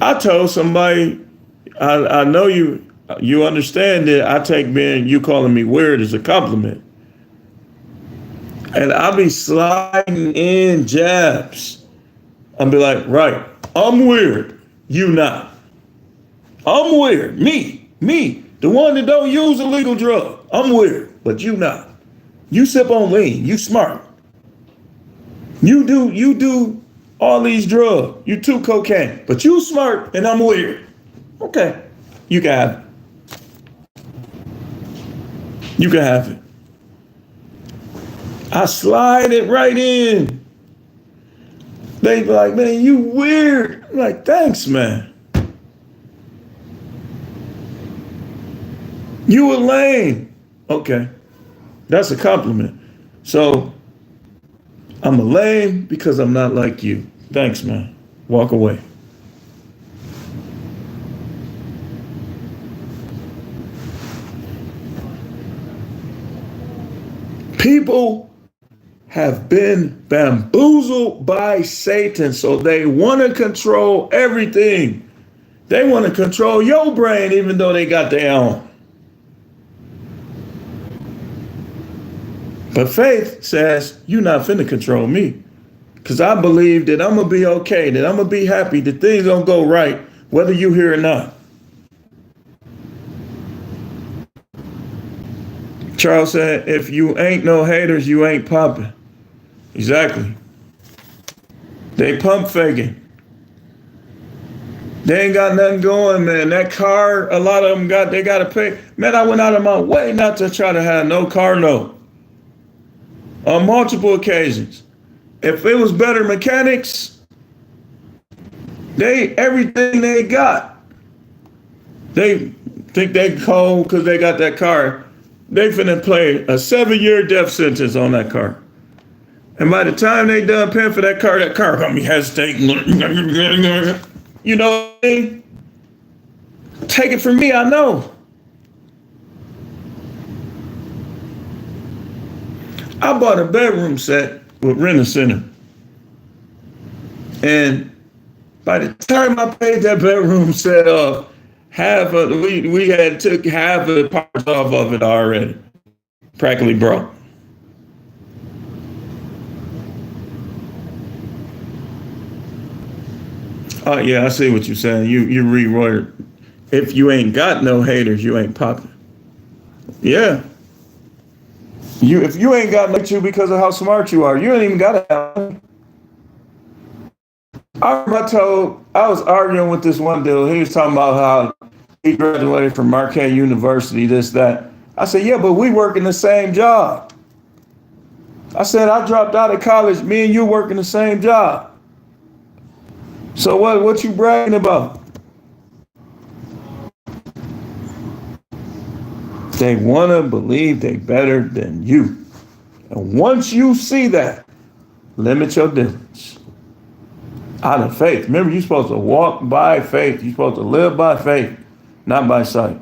I told somebody, I know you understand that I take you calling me weird as a compliment. And I'll be sliding in jabs. I'll be like, right, I'm weird, you not. I'm weird, me, the one that don't use illegal drug. I'm weird, but you not. You sip on lean, you smart. You do all these drugs, you do cocaine, but you smart and I'm weird. Okay, you can have it. You can have it. I slide it right in. They be like, man, you weird. I'm like, thanks, man. You a lame. Okay, that's a compliment. So I'm a lame because I'm not like you. Thanks, man. Walk away. People have been bamboozled by Satan, so they want to control everything. They want to control your brain even though they got their own. But faith says, you're not finna control me. Because I believe that I'm going to be okay, that I'm going to be happy, that things don't go right, whether you hear or not. Charles said, if you ain't no haters, you ain't popping. Exactly. They pump faking. They ain't got nothing going, man. That car, a lot of them they got to pay. Man, I went out of my way not to try to have no car note. On multiple occasions. If it was better mechanics, everything they got. They think they cold because they got that car. They finna play a 7-year death sentence on that car. And by the time they done paying for that car gonna be hesitating. You know what I mean? Take it from me, I know. I bought a bedroom set with Rent-A-Center. And by the time I paid that bedroom set off, we had took half of the parts off of it already. Practically broke. Oh yeah, I see what you're saying. You reword. If you ain't got no haters, you ain't popular. Yeah. If you ain't got no you because of how smart you are, you ain't even got to. I was arguing with this one dude. He was talking about how he graduated from Marquette University, this, that. I said, yeah, but we work in the same job. I said, I dropped out of college. Me and you work in the same job. So what you bragging about? They want to believe they better than you. And once you see that, limit your distance. Out of faith. Remember, you're supposed to walk by faith. You're supposed to live by faith, not by sight.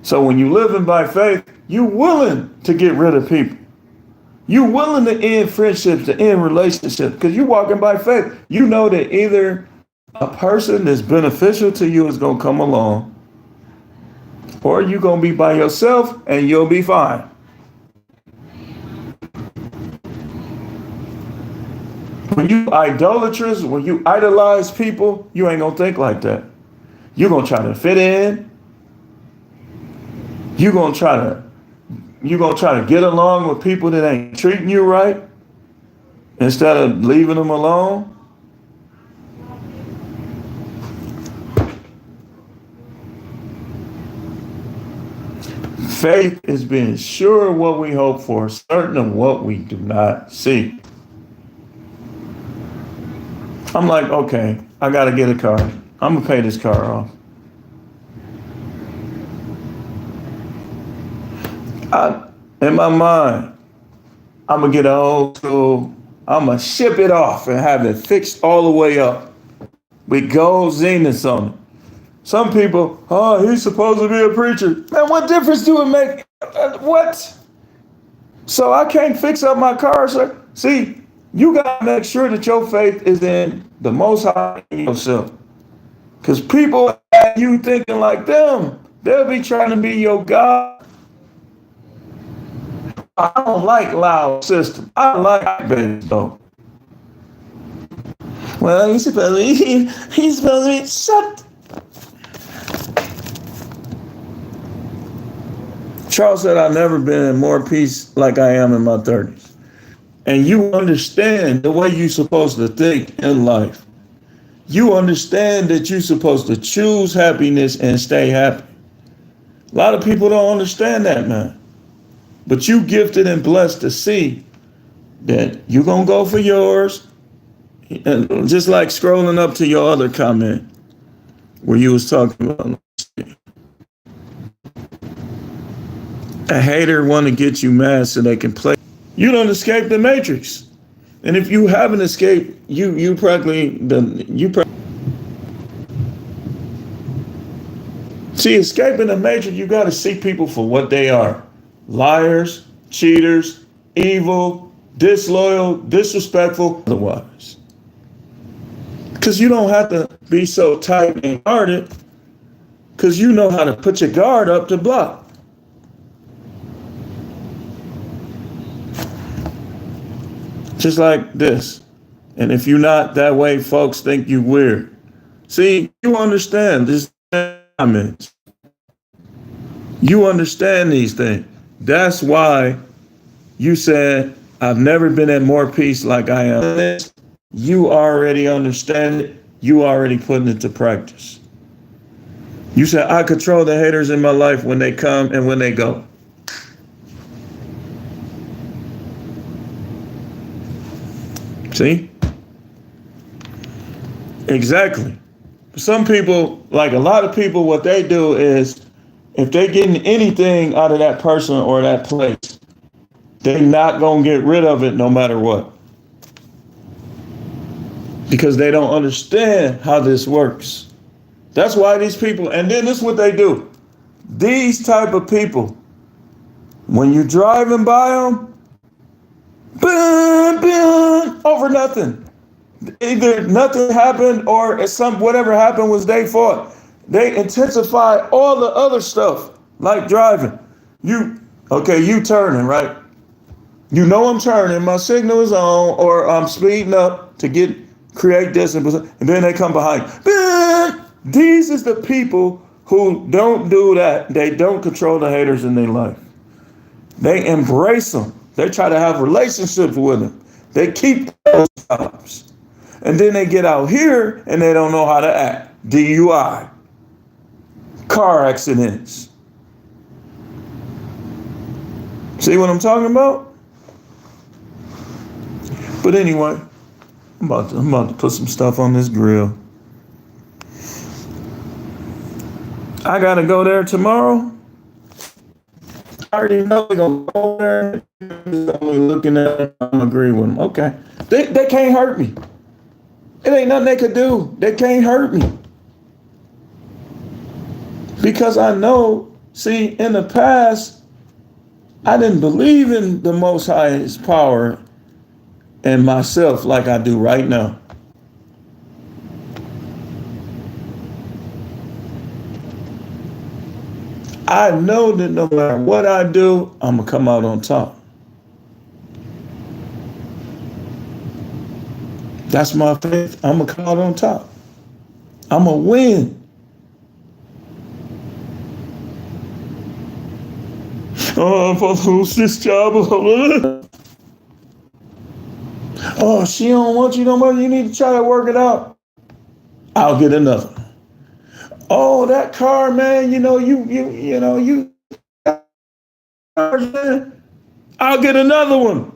So when you're living by faith, you're willing to get rid of people. You're willing to end friendships, to end relationships, because you're walking by faith. You know that either a person that's beneficial to you is going to come along, or you're going to be by yourself and you'll be fine. When you idolatrous, when you idolize people, you ain't going to think like that. You're going to try to fit in. You're going to try to get along with people that ain't treating you right instead of leaving them alone. Faith is being sure of what we hope for, certain of what we do not see. I'm like, okay, I got to get a car. I'm going to pay this car off. In my mind, I'm going to get an old school. I'm going to ship it off and have it fixed all the way up with gold zeniths on it. Some people, oh, he's supposed to be a preacher. Man, what difference do it make? What? So I can't fix up my car, sir. See, you got to make sure that your faith is in the Most High in yourself. Because people, you thinking like them, they'll be trying to be your God. I don't like loud system. I like bass though. Well, he's supposed to be shut. Charles said, I've never been in more peace like I am in my 30s. And you understand the way you're supposed to think in life. You understand that you're supposed to choose happiness and stay happy. A lot of people don't understand that, man. But you gifted and blessed to see that you're going to go for yours. And just like scrolling up to your other comment where you was talking about a hater want to get you mad so they can play. You don't escape the matrix. And if you haven't escaped, you practically see, escaping the matrix, you got to see people for what they are. Liars, cheaters, evil, disloyal, disrespectful, otherwise. Because you don't have to be so tight and guarded, because you know how to put your guard up to block. Just like this. And if you're not that way, folks think you weird. See, you understand this comments. You understand these things. That's why you said, I've never been at more peace like I am. You already understand it. You already putting it to practice. You said, I control the haters in my life when they come and when they go. See? Exactly. Some people, like a lot of people, what they do is if they're getting anything out of that person or that place, they're not going to get rid of it no matter what. Because they don't understand how this works. That's why these people, and then this is what they do. These type of people, when you're driving by them, boom, boom, over nothing. Either nothing happened or whatever happened was their fault. They intensify all the other stuff, like driving. You turning, right? You know I'm turning, my signal is on, or I'm speeding up to get create this, and then they come behind. These is the people who don't do that. They don't control the haters in their life. They embrace them. They try to have relationships with them. They keep those jobs. And then they get out here and they don't know how to act. DUI, car accidents. See what I'm talking about? But anyway, I'm about to put some stuff on this grill. I gotta go there tomorrow. I already know we're gonna go there. I'm looking at it, I'm agreeing with them. Okay. They can't hurt me. It ain't nothing they could do. They can't hurt me. Because I know, see, in the past, I didn't believe in the Most High's power and myself like I do right now. I know that no matter what I do, I'm going to come out on top. That's my faith. I'm going to come out on top. I'm going to win. Oh, I'm supposed to lose this job. Oh, she don't want you no more. You need to try to work it out. I'll get another. Oh, that car, man, I'll get another one.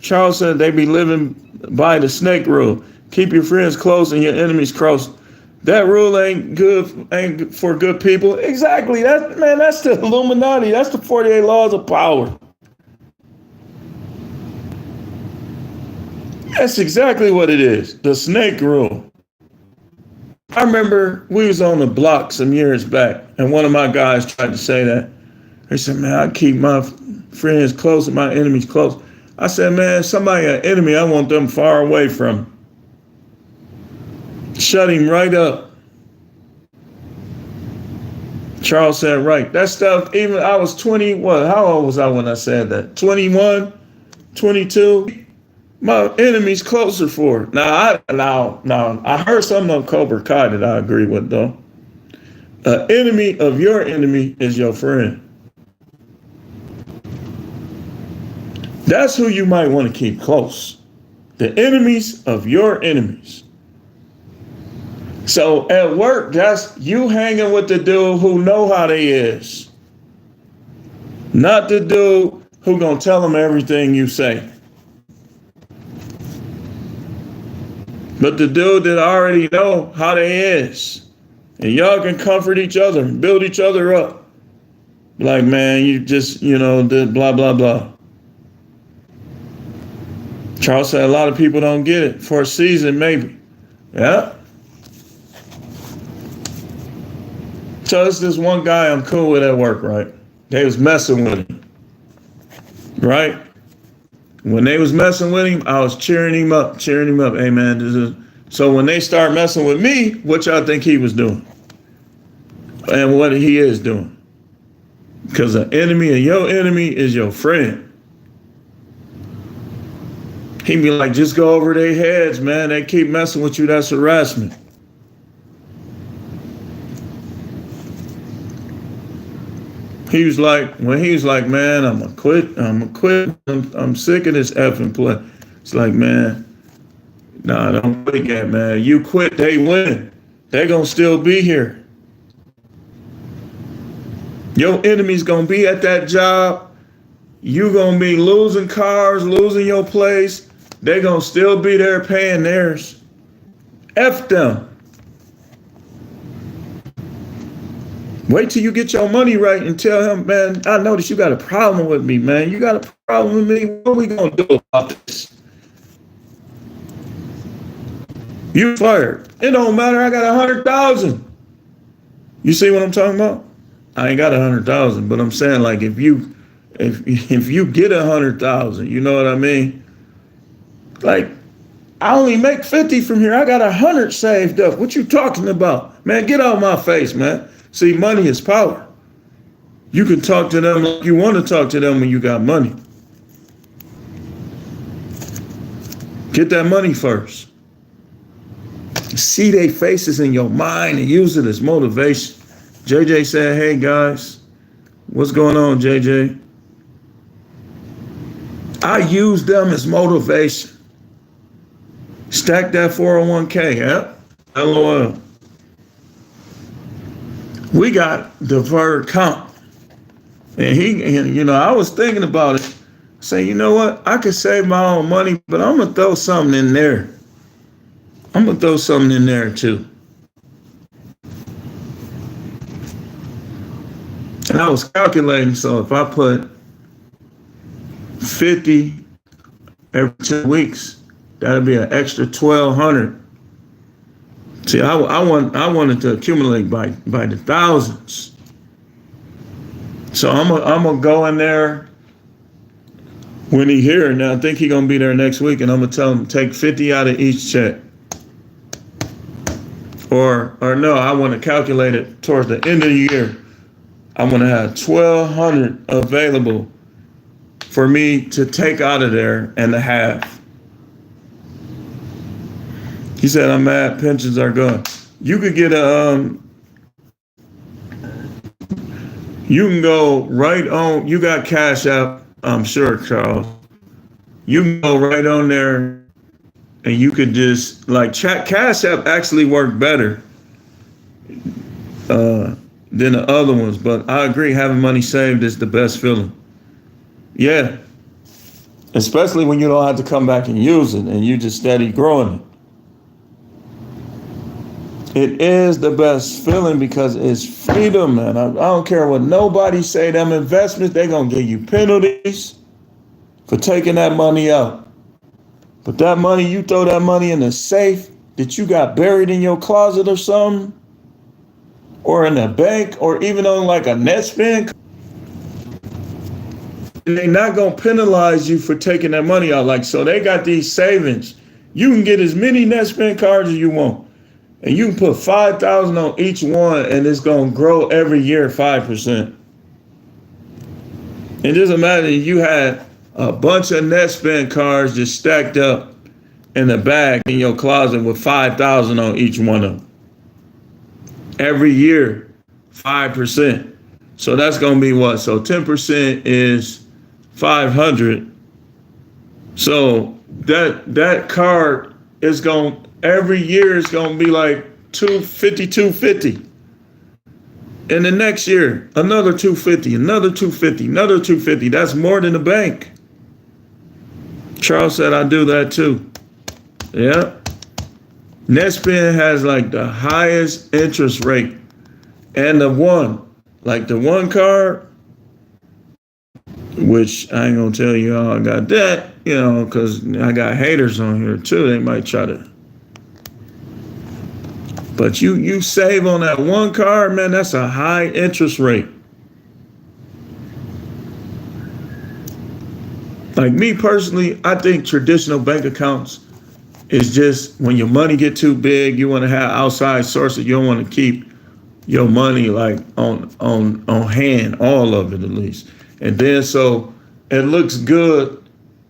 Charles said they be living by the snake rule. Keep your friends close and your enemies close. That rule ain't for good people. Exactly. That's the Illuminati. That's the 48 laws of power. That's exactly what it is. The snake rule. I remember we was on the block some years back, and one of my guys tried to say that. He said, man, I keep my friends close and my enemies close. I said, man, somebody an enemy, I want them far away from. Shut him right up. Charles said, right. That stuff, even I was 20, how old was I when I said that? 21, 22? My enemy's closer for. Now I heard something on Cobra Kai that I agree with though. An enemy of your enemy is your friend. That's who you might want to keep close. The enemies of your enemies. So at work, that's you hanging with the dude who know how they is. Not the dude who gonna tell them everything you say. But the dude that already know how they is. And y'all can comfort each other, build each other up. Like, man, you just, did blah, blah, blah. Charles said a lot of people don't get it. For a season, maybe. Yeah. So it's this one guy I'm cool with at work, right? They was messing with him. Right? When they was messing with him, I was cheering him up. Hey, man, so when they start messing with me, what y'all think he was doing? And what he is doing? Because the enemy of your enemy is your friend. He be like, just go over their heads, man. They keep messing with you. That's harassment. He was like, man, I'm gonna quit. I'm sick of this effing play. It's like, man, nah, don't quit yet, man. You quit, they win. They gonna still be here. Your enemy's gonna be at that job. You gonna be losing cars, losing your place. They gonna still be there paying theirs. F them. Wait till you get your money right and tell him, man, I noticed you got a problem with me, man. You got a problem with me. What are we going to do about this? You fired. It don't matter. I got 100,000. You see what I'm talking about? I ain't got 100,000, but I'm saying like if you get 100,000, you know what I mean? Like I only make 50 from here. I got 100 saved up. What you talking about? Man, get out of my face, man. See, money is power. You can talk to them like you want to talk to them when you got money. Get that money first. See their faces in your mind and use it as motivation. JJ said, hey guys, what's going on, JJ? I use them as motivation. Stack that 401k, yeah? LOL. We got deferred comp. And I was thinking about it. Say, you know what? I could save my own money, but I'm going to throw something in there. I'm going to throw something in there too. And I was calculating, so if I put 50 every 2 weeks, that'd be an extra 1,200. See, I wanted to accumulate by the thousands. So I'm gonna go in there when he here. Now I think he gonna be there next week, and I'm gonna tell him take 50 out of each check. Or no, I want to calculate it towards the end of the year. I want to have 1,200 available for me to take out of there and to have. He said, I'm mad pensions are gone. You could get you can go right on, you got Cash App, I'm sure, Charles. You can go right on there and you could just, Cash App actually worked better than the other ones, but I agree, having money saved is the best feeling. Yeah. Especially when you don't have to come back and use it and you just steady growing it. It is the best feeling because it's freedom, man. I don't care what nobody say. Them investments, they're going to give you penalties for taking that money out. But that money, you throw that money in a safe that you got buried in your closet or something, or in a bank, or even on like a Netspend, they're not going to penalize you for taking that money out. So they got these savings. You can get as many Netspend cards as you want. And you can put 5,000 on each one, and it's going to grow every year 5%. It doesn't matter if you had a bunch of Netspend cards just stacked up in a bag in your closet with 5,000 on each one of them. Every year, 5%. So that's going to be what? So 10% is 500. So that card is going, every year is going to be like 250. And the next year, another 250, another 250, another 250. That's more than the bank. Charles said, I do that too. Yeah. Netspend has like the highest interest rate. And the one card, which I ain't gonna tell you how I got that, because I got haters on here too. They might try to. But you save on that one card, man, that's a high interest rate. Like me personally, I think traditional bank accounts is just when your money get too big, you want to have outside sources. You don't want to keep your money like on hand, all of it at least. And then so it looks good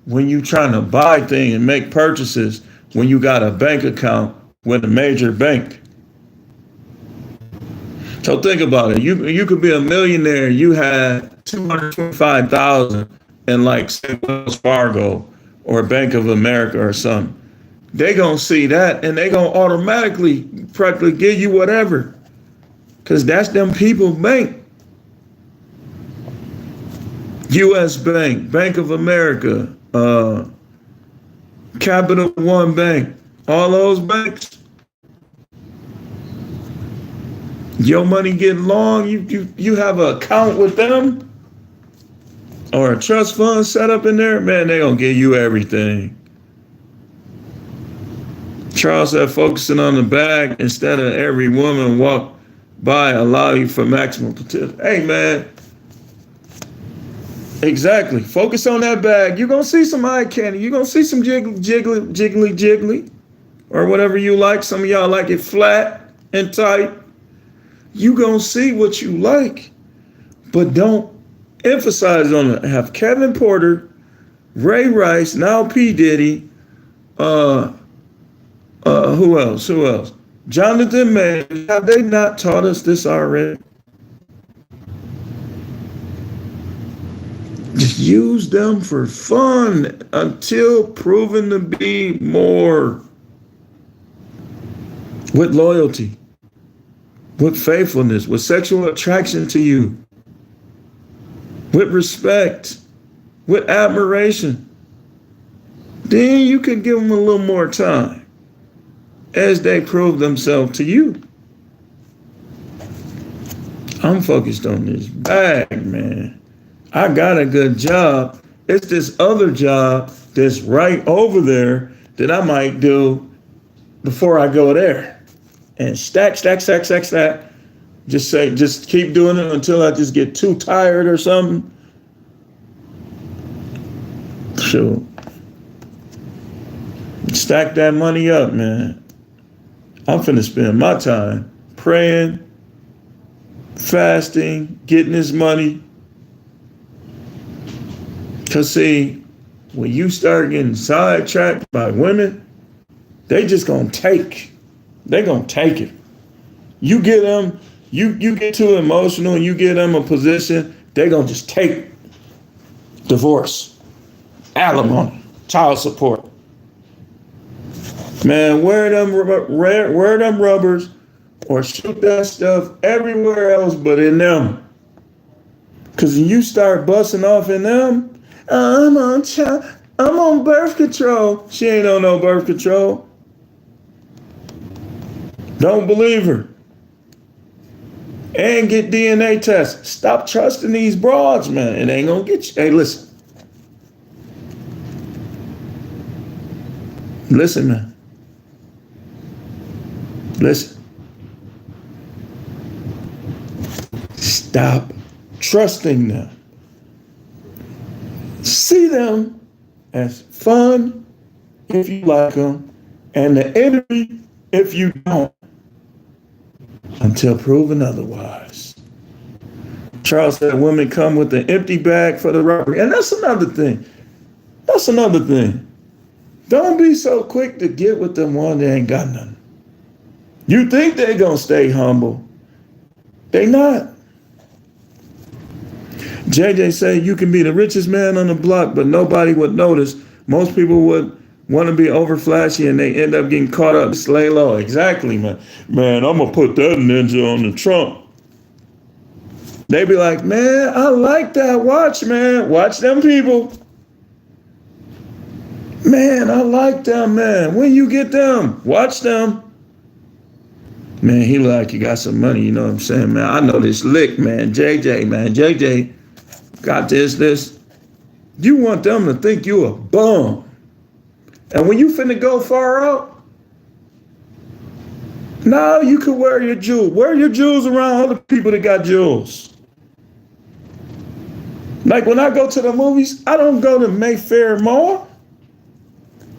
when you trying to buy things and make purchases when you got a bank account with a major bank. So think about it. You could be a millionaire. You had $225,000 in like say Wells Fargo or Bank of America or something. They gonna see that and they gonna automatically practically give you whatever, cause that's them people bank. U.S. Bank, Bank of America, Capital One Bank, all those banks. Your money get long, you have an account with them or a trust fund set up in there, man, they gonna give you everything. Charles said focusing on the bag instead of every woman walk by allow you for maximum potential. Hey man, exactly. Focus on that bag. You're gonna see some eye candy. You're gonna see some jiggly, or whatever you like. Some of y'all like it flat and tight. You gonna see what you like. but don't emphasize on it. Have Kevin Porter, Ray Rice, now P. Diddy, who else? Jonathan Majors. Have they not taught us this already? Just use them for fun until proven to be more. With loyalty, with faithfulness, with sexual attraction to you, with respect, with admiration. Then you can give them a little more time as they prove themselves to you. I'm focused on this bag, man. I got a good job. It's this other job that's right over there that I might do before I go there. And stack. Just keep doing it until I just get too tired or something. So stack that money up, man. I'm finna spend my time praying, fasting, getting this money. Cause see, when you start getting sidetracked by women, they just gonna take. They're gonna take it. You get them, you get too emotional and you get them a position, they're gonna just take divorce, alimony, child support. Man, wear them rubbers or shoot that stuff everywhere else but in them. Cause when you start busting off in them, I'm on birth control. She ain't on no birth control. Don't believe her. And get DNA tests. Stop trusting these broads, man. It ain't gonna get you. Hey, listen. Listen, man. Listen. Stop trusting them. See them as fun if you like them, and the enemy if you don't. Until proven otherwise. Charles said women come with an empty bag for the robbery. And that's another thing. Don't be so quick to get with them one that ain't got nothing. You think they gonna stay humble. They not. JJ said you can be the richest man on the block, but nobody would notice. Most people would want to be over flashy and they end up getting caught up. Slay low. Exactly, man. Man, I'm going to put that ninja on the trunk. They be like, man, I like that watch, man. Watch them people. Man, I like them, man. When you get them, watch them. Man, he like, you got some money, you know what I'm saying, man. I know this lick, man. JJ got this. You want them to think you a bum. And when you finna go far out, now you can wear your jewels. Wear your jewels around other people that got jewels. Like when I go to the movies, I don't go to Mayfair Mall,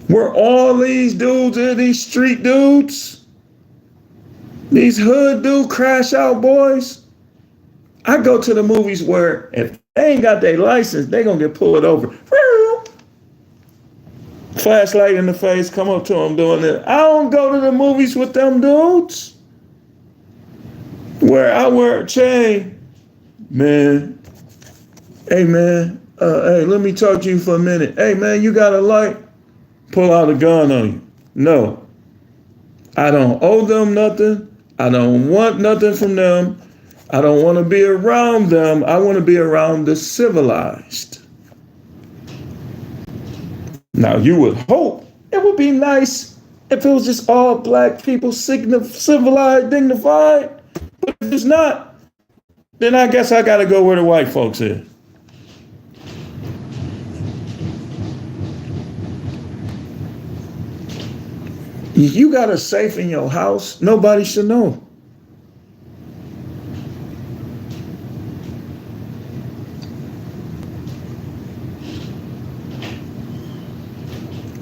where all these dudes are these street dudes, these hood dude crash out boys. I go to the movies where if they ain't got their license, they gonna get pulled over. Flashlight in the face, come up to them doing it. I don't go to the movies with them dudes where I wear a chain. Man, hey man, hey, let me talk to you for a minute. Hey man, you got a light? Pull out a gun on you. No, I don't owe them nothing. I don't want nothing from them. I don't want to be around them. I want to be around the civilized. Now, you would hope it would be nice if it was just all black people, civilized, dignified. But if it's not, then I guess I got to go where the white folks is. If you got a safe in your house, nobody should know.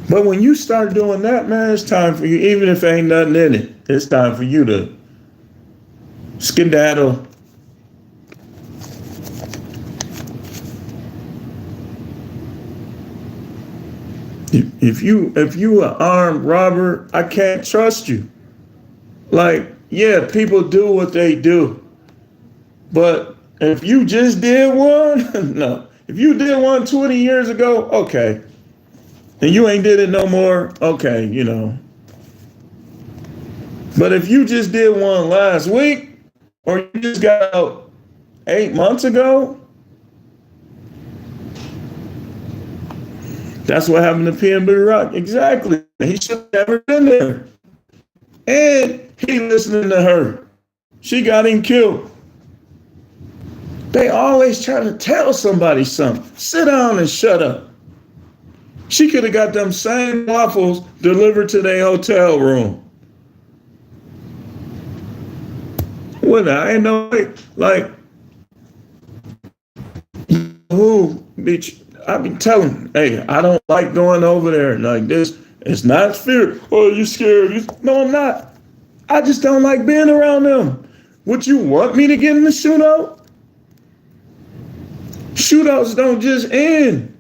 But when you start doing that, man, it's time for you, even if ain't nothing in it, it's time for you to skedaddle. If you an armed robber, I can't trust you. Like, yeah, people do what they do. But if you just did one, no. If you did one 20 years ago, okay. And you ain't did it no more, okay, you know. But if you just did one last week, or you just got out 8 months ago, that's what happened to PNB Rock. Exactly. He should have never been there. And he listening to her. She got him killed. They always try to tell somebody something. Sit down and shut up. She could have got them same waffles delivered to their hotel room. What, I ain't know, like, who, bitch, I be telling, hey, I don't like going over there like this. It's not fear. Oh, you scared? No, I'm not. I just don't like being around them. Would you want me to get in the shootout? Shootouts don't just end.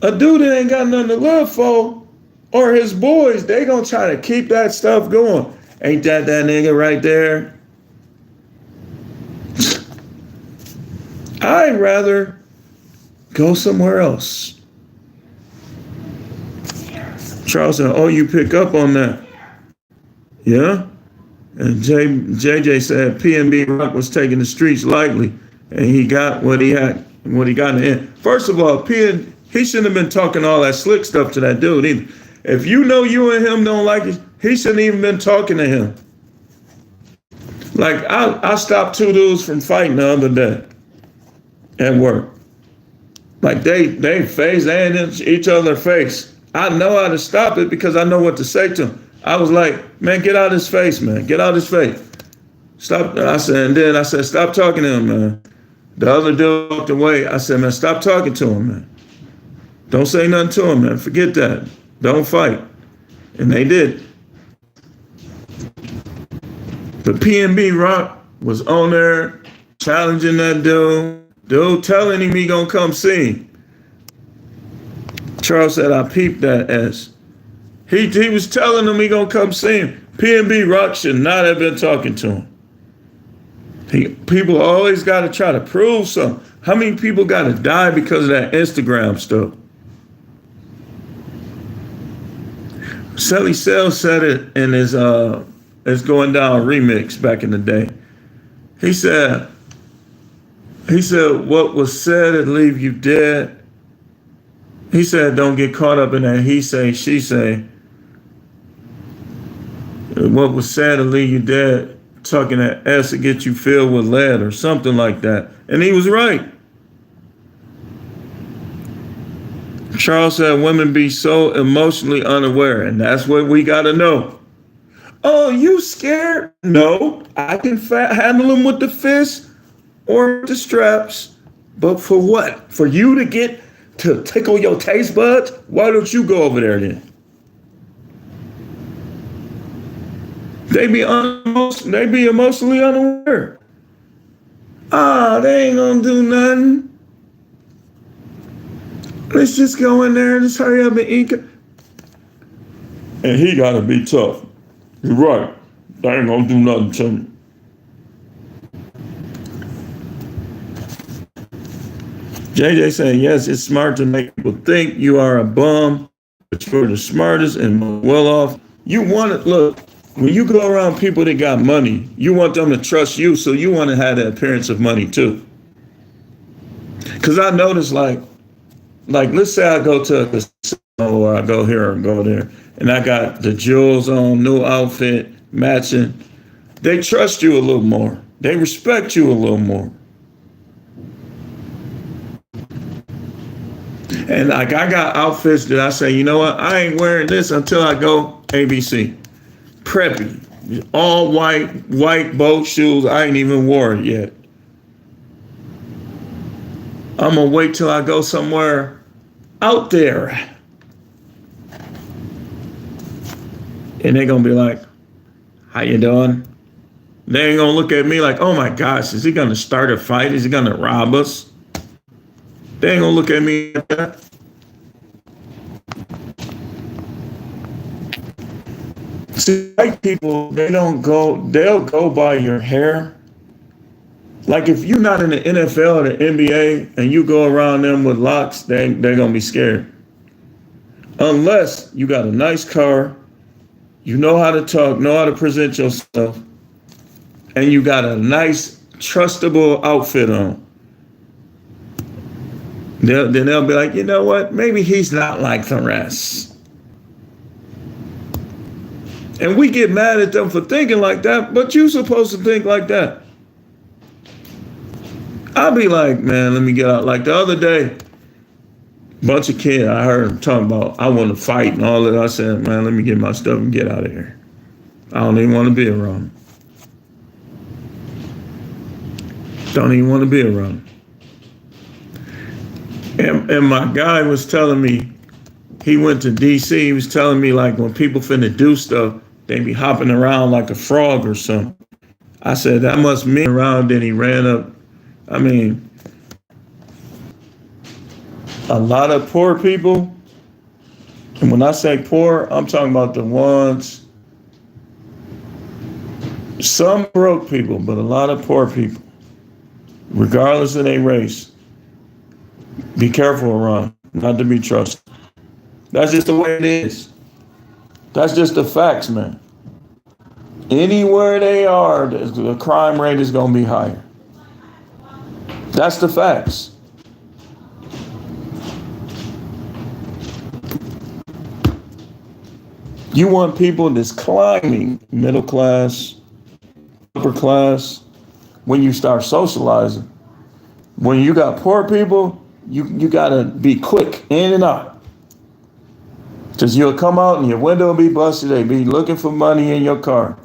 A dude that ain't got nothing to live for, or his boys, they gonna try to keep that stuff going. Ain't that nigga right there? I'd rather go somewhere else. Charles said, oh, you pick up on that. Yeah? And JJ said PNB Rock was taking the streets lightly, and he got what he had, what he got in the end. First of all, he shouldn't have been talking all that slick stuff to that dude either. If you know you and him don't like it, he shouldn't even been talking to him. Like, I stopped two dudes from fighting the other day at work. Like, they face and each other face. I know how to stop it because I know what to say to him. I was like, man, get out of his face, man. Get out of his face. Stop. I said, and then I said, stop talking to him, man. The other dude walked away. I said, man, stop talking to him, man. Don't say nothing to him, man. Forget that. Don't fight. And they did. The PNB Rock was on there challenging that dude. Dude telling him he gonna come see him. Charles said, I peeped that ass. He was telling him he gonna come see him. PNB Rock should not have been talking to him. People always gotta try to prove something. How many people gotta die because of that Instagram stuff? Sally Sell said it in his It's Going Down remix back in the day. He said, what was said would leave you dead. He said, don't get caught up in that he say, she say. What was said will leave you dead. Talking that S to get you filled with lead or something like that. And he was right. Charles said women be so emotionally unaware, and that's what we got to know. Oh, you scared? No, I can handle them with the fist or the straps. But for what? For you to get to tickle your taste buds? Why don't you go over there then? They be emotionally unaware. They ain't gonna do nothing. Let's just go in there and just hurry up and eat. And he gotta be tough. You're right. They ain't gonna do nothing to me. JJ saying, yes, it's smart to make people think you are a bum, but you're the smartest and well off. You want it, look, when you go around people that got money, you want them to trust you, so you want to have the appearance of money too. Because I noticed, like, let's say I go to a casino or I go here or go there, and I got the jewels on, new outfit, matching. They trust you a little more. They respect you a little more. And like I got outfits that I say, you know what, I ain't wearing this until I go ABC. Preppy. All white boat shoes. I ain't even wore it yet. I'm gonna wait till I go somewhere out there. And they're gonna be like, how you doing? They ain't gonna look at me like, oh my gosh, is he gonna start a fight? Is he gonna rob us? They ain't gonna look at me like that. See, white people, they'll go by your hair. Like if you're not in the NFL or the NBA and you go around them with locks, they're gonna be scared. Unless you got a nice car, you know how to talk, know how to present yourself, and you got a nice, trustable outfit on. Then they'll be like, you know what? Maybe he's not like the rest. And we get mad at them for thinking like that, but you're supposed to think like that. I'll be like, man, let me get out. Like the other day, bunch of kids, I heard them talking about, I want to fight and all that. I said, man, let me get my stuff and get out of here. I don't even want to be around them. Don't even want to be around them. And my guy was telling me, he went to DC, he was telling me like when people finna do stuff, they be hopping around like a frog or something. I said, that must mean around, then he ran up. I mean, a lot of poor people, and when I say poor, I'm talking about the ones, some broke people, but a lot of poor people, regardless of their race, be careful around, not to be trusted. That's just the way it is. That's just the facts, man. Anywhere they are, the crime rate is going to be higher. That's the facts. You want people that's climbing middle class, upper class, when you start socializing. When you got poor people, you got to be quick in and out. Because you'll come out and your window will be busted. They be looking for money in your car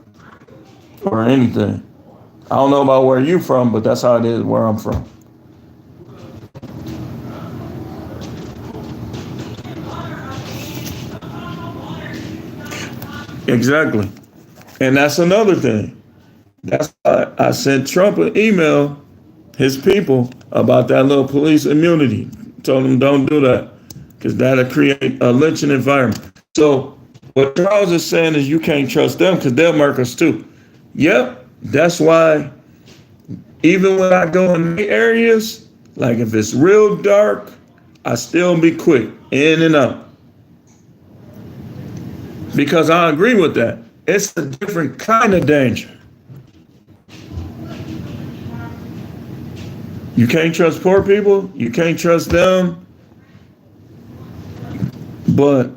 or anything. I don't know about where you from, but that's how it is where I'm from. Exactly. And that's another thing. That's why I sent Trump an email, his people, about that little police immunity. Told them don't do that because that'll create a lynching environment. So what Charles is saying is you can't trust them because they'll murk us too. Yep, that's why even when I go in the areas, like if it's real dark, I still be quick, in and out. Because I agree with that. It's a different kind of danger. You can't trust poor people, you can't trust them, but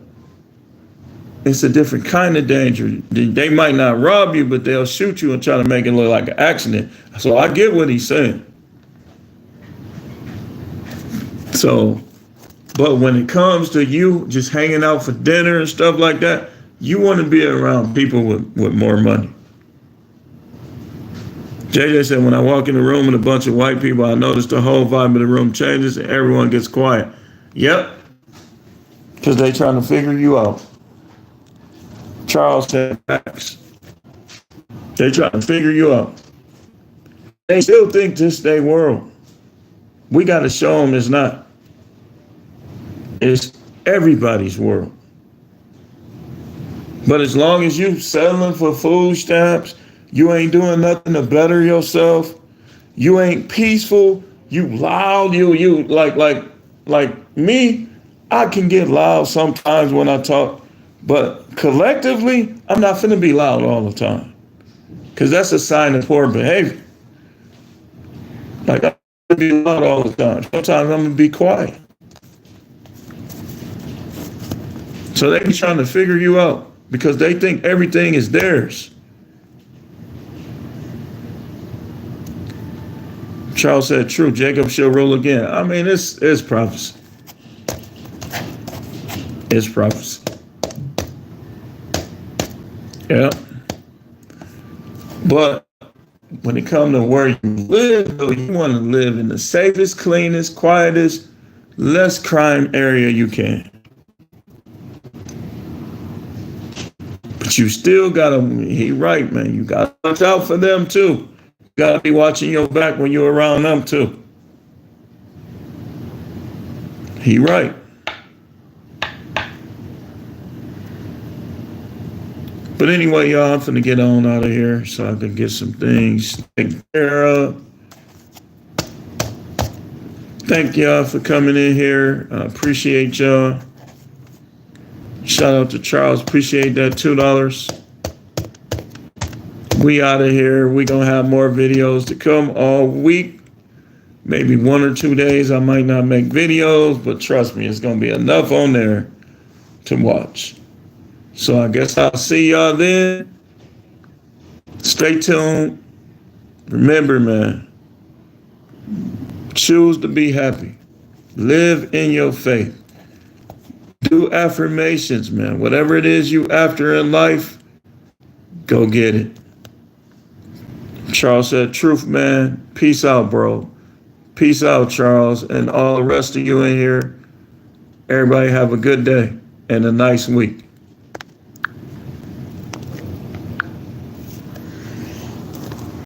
it's a different kind of danger. They might not rob you, but they'll shoot you and try to make it look like an accident. So I get what he's saying. So, but when it comes to you just hanging out for dinner and stuff like that, you want to be around people with more money. JJ said, when I walk in the room with a bunch of white people, I notice the whole vibe of the room changes and everyone gets quiet. Yep, because they trying to figure you out. Charles said facts. They trying to figure you out. They still think this their world. We got to show them it's not. It's everybody's world. But as long as you settling for food stamps, you ain't doing nothing to better yourself, you ain't peaceful, you loud, you like me, I can get loud sometimes when I talk, but collectively, I'm not finna be loud all the time. Cause that's a sign of poor behavior. Like I'm gonna be loud all the time. Sometimes I'm gonna be quiet. So they be trying to figure you out because they think everything is theirs. Charles said, true, Jacob shall rule again. I mean, it's prophecy. It's prophecy. Yeah. But when it comes to where you live, though, you want to live in the safest, cleanest, quietest, less crime area you can. But you still gotta, he right, man. You gotta watch out for them too. You gotta be watching your back when you're around them too. He right. But But anyway, y'all, I'm finna get on out of here so I can get some things taken care of. Thank y'all for coming in here. I appreciate y'all. Shout out to Charles. Appreciate that $2. We out of here. We gonna have more videos to come all week. Maybe 1 or 2 days I might not make videos, but trust me, it's gonna be enough on there to watch. So I guess I'll see y'all then. Stay tuned. Remember, man, choose to be happy. Live in your faith. Do affirmations, man. Whatever it is you after in life, go get it. Charles said, truth, man. Peace out, bro. Peace out, Charles, and all the rest of you in here. Everybody have a good day and a nice week.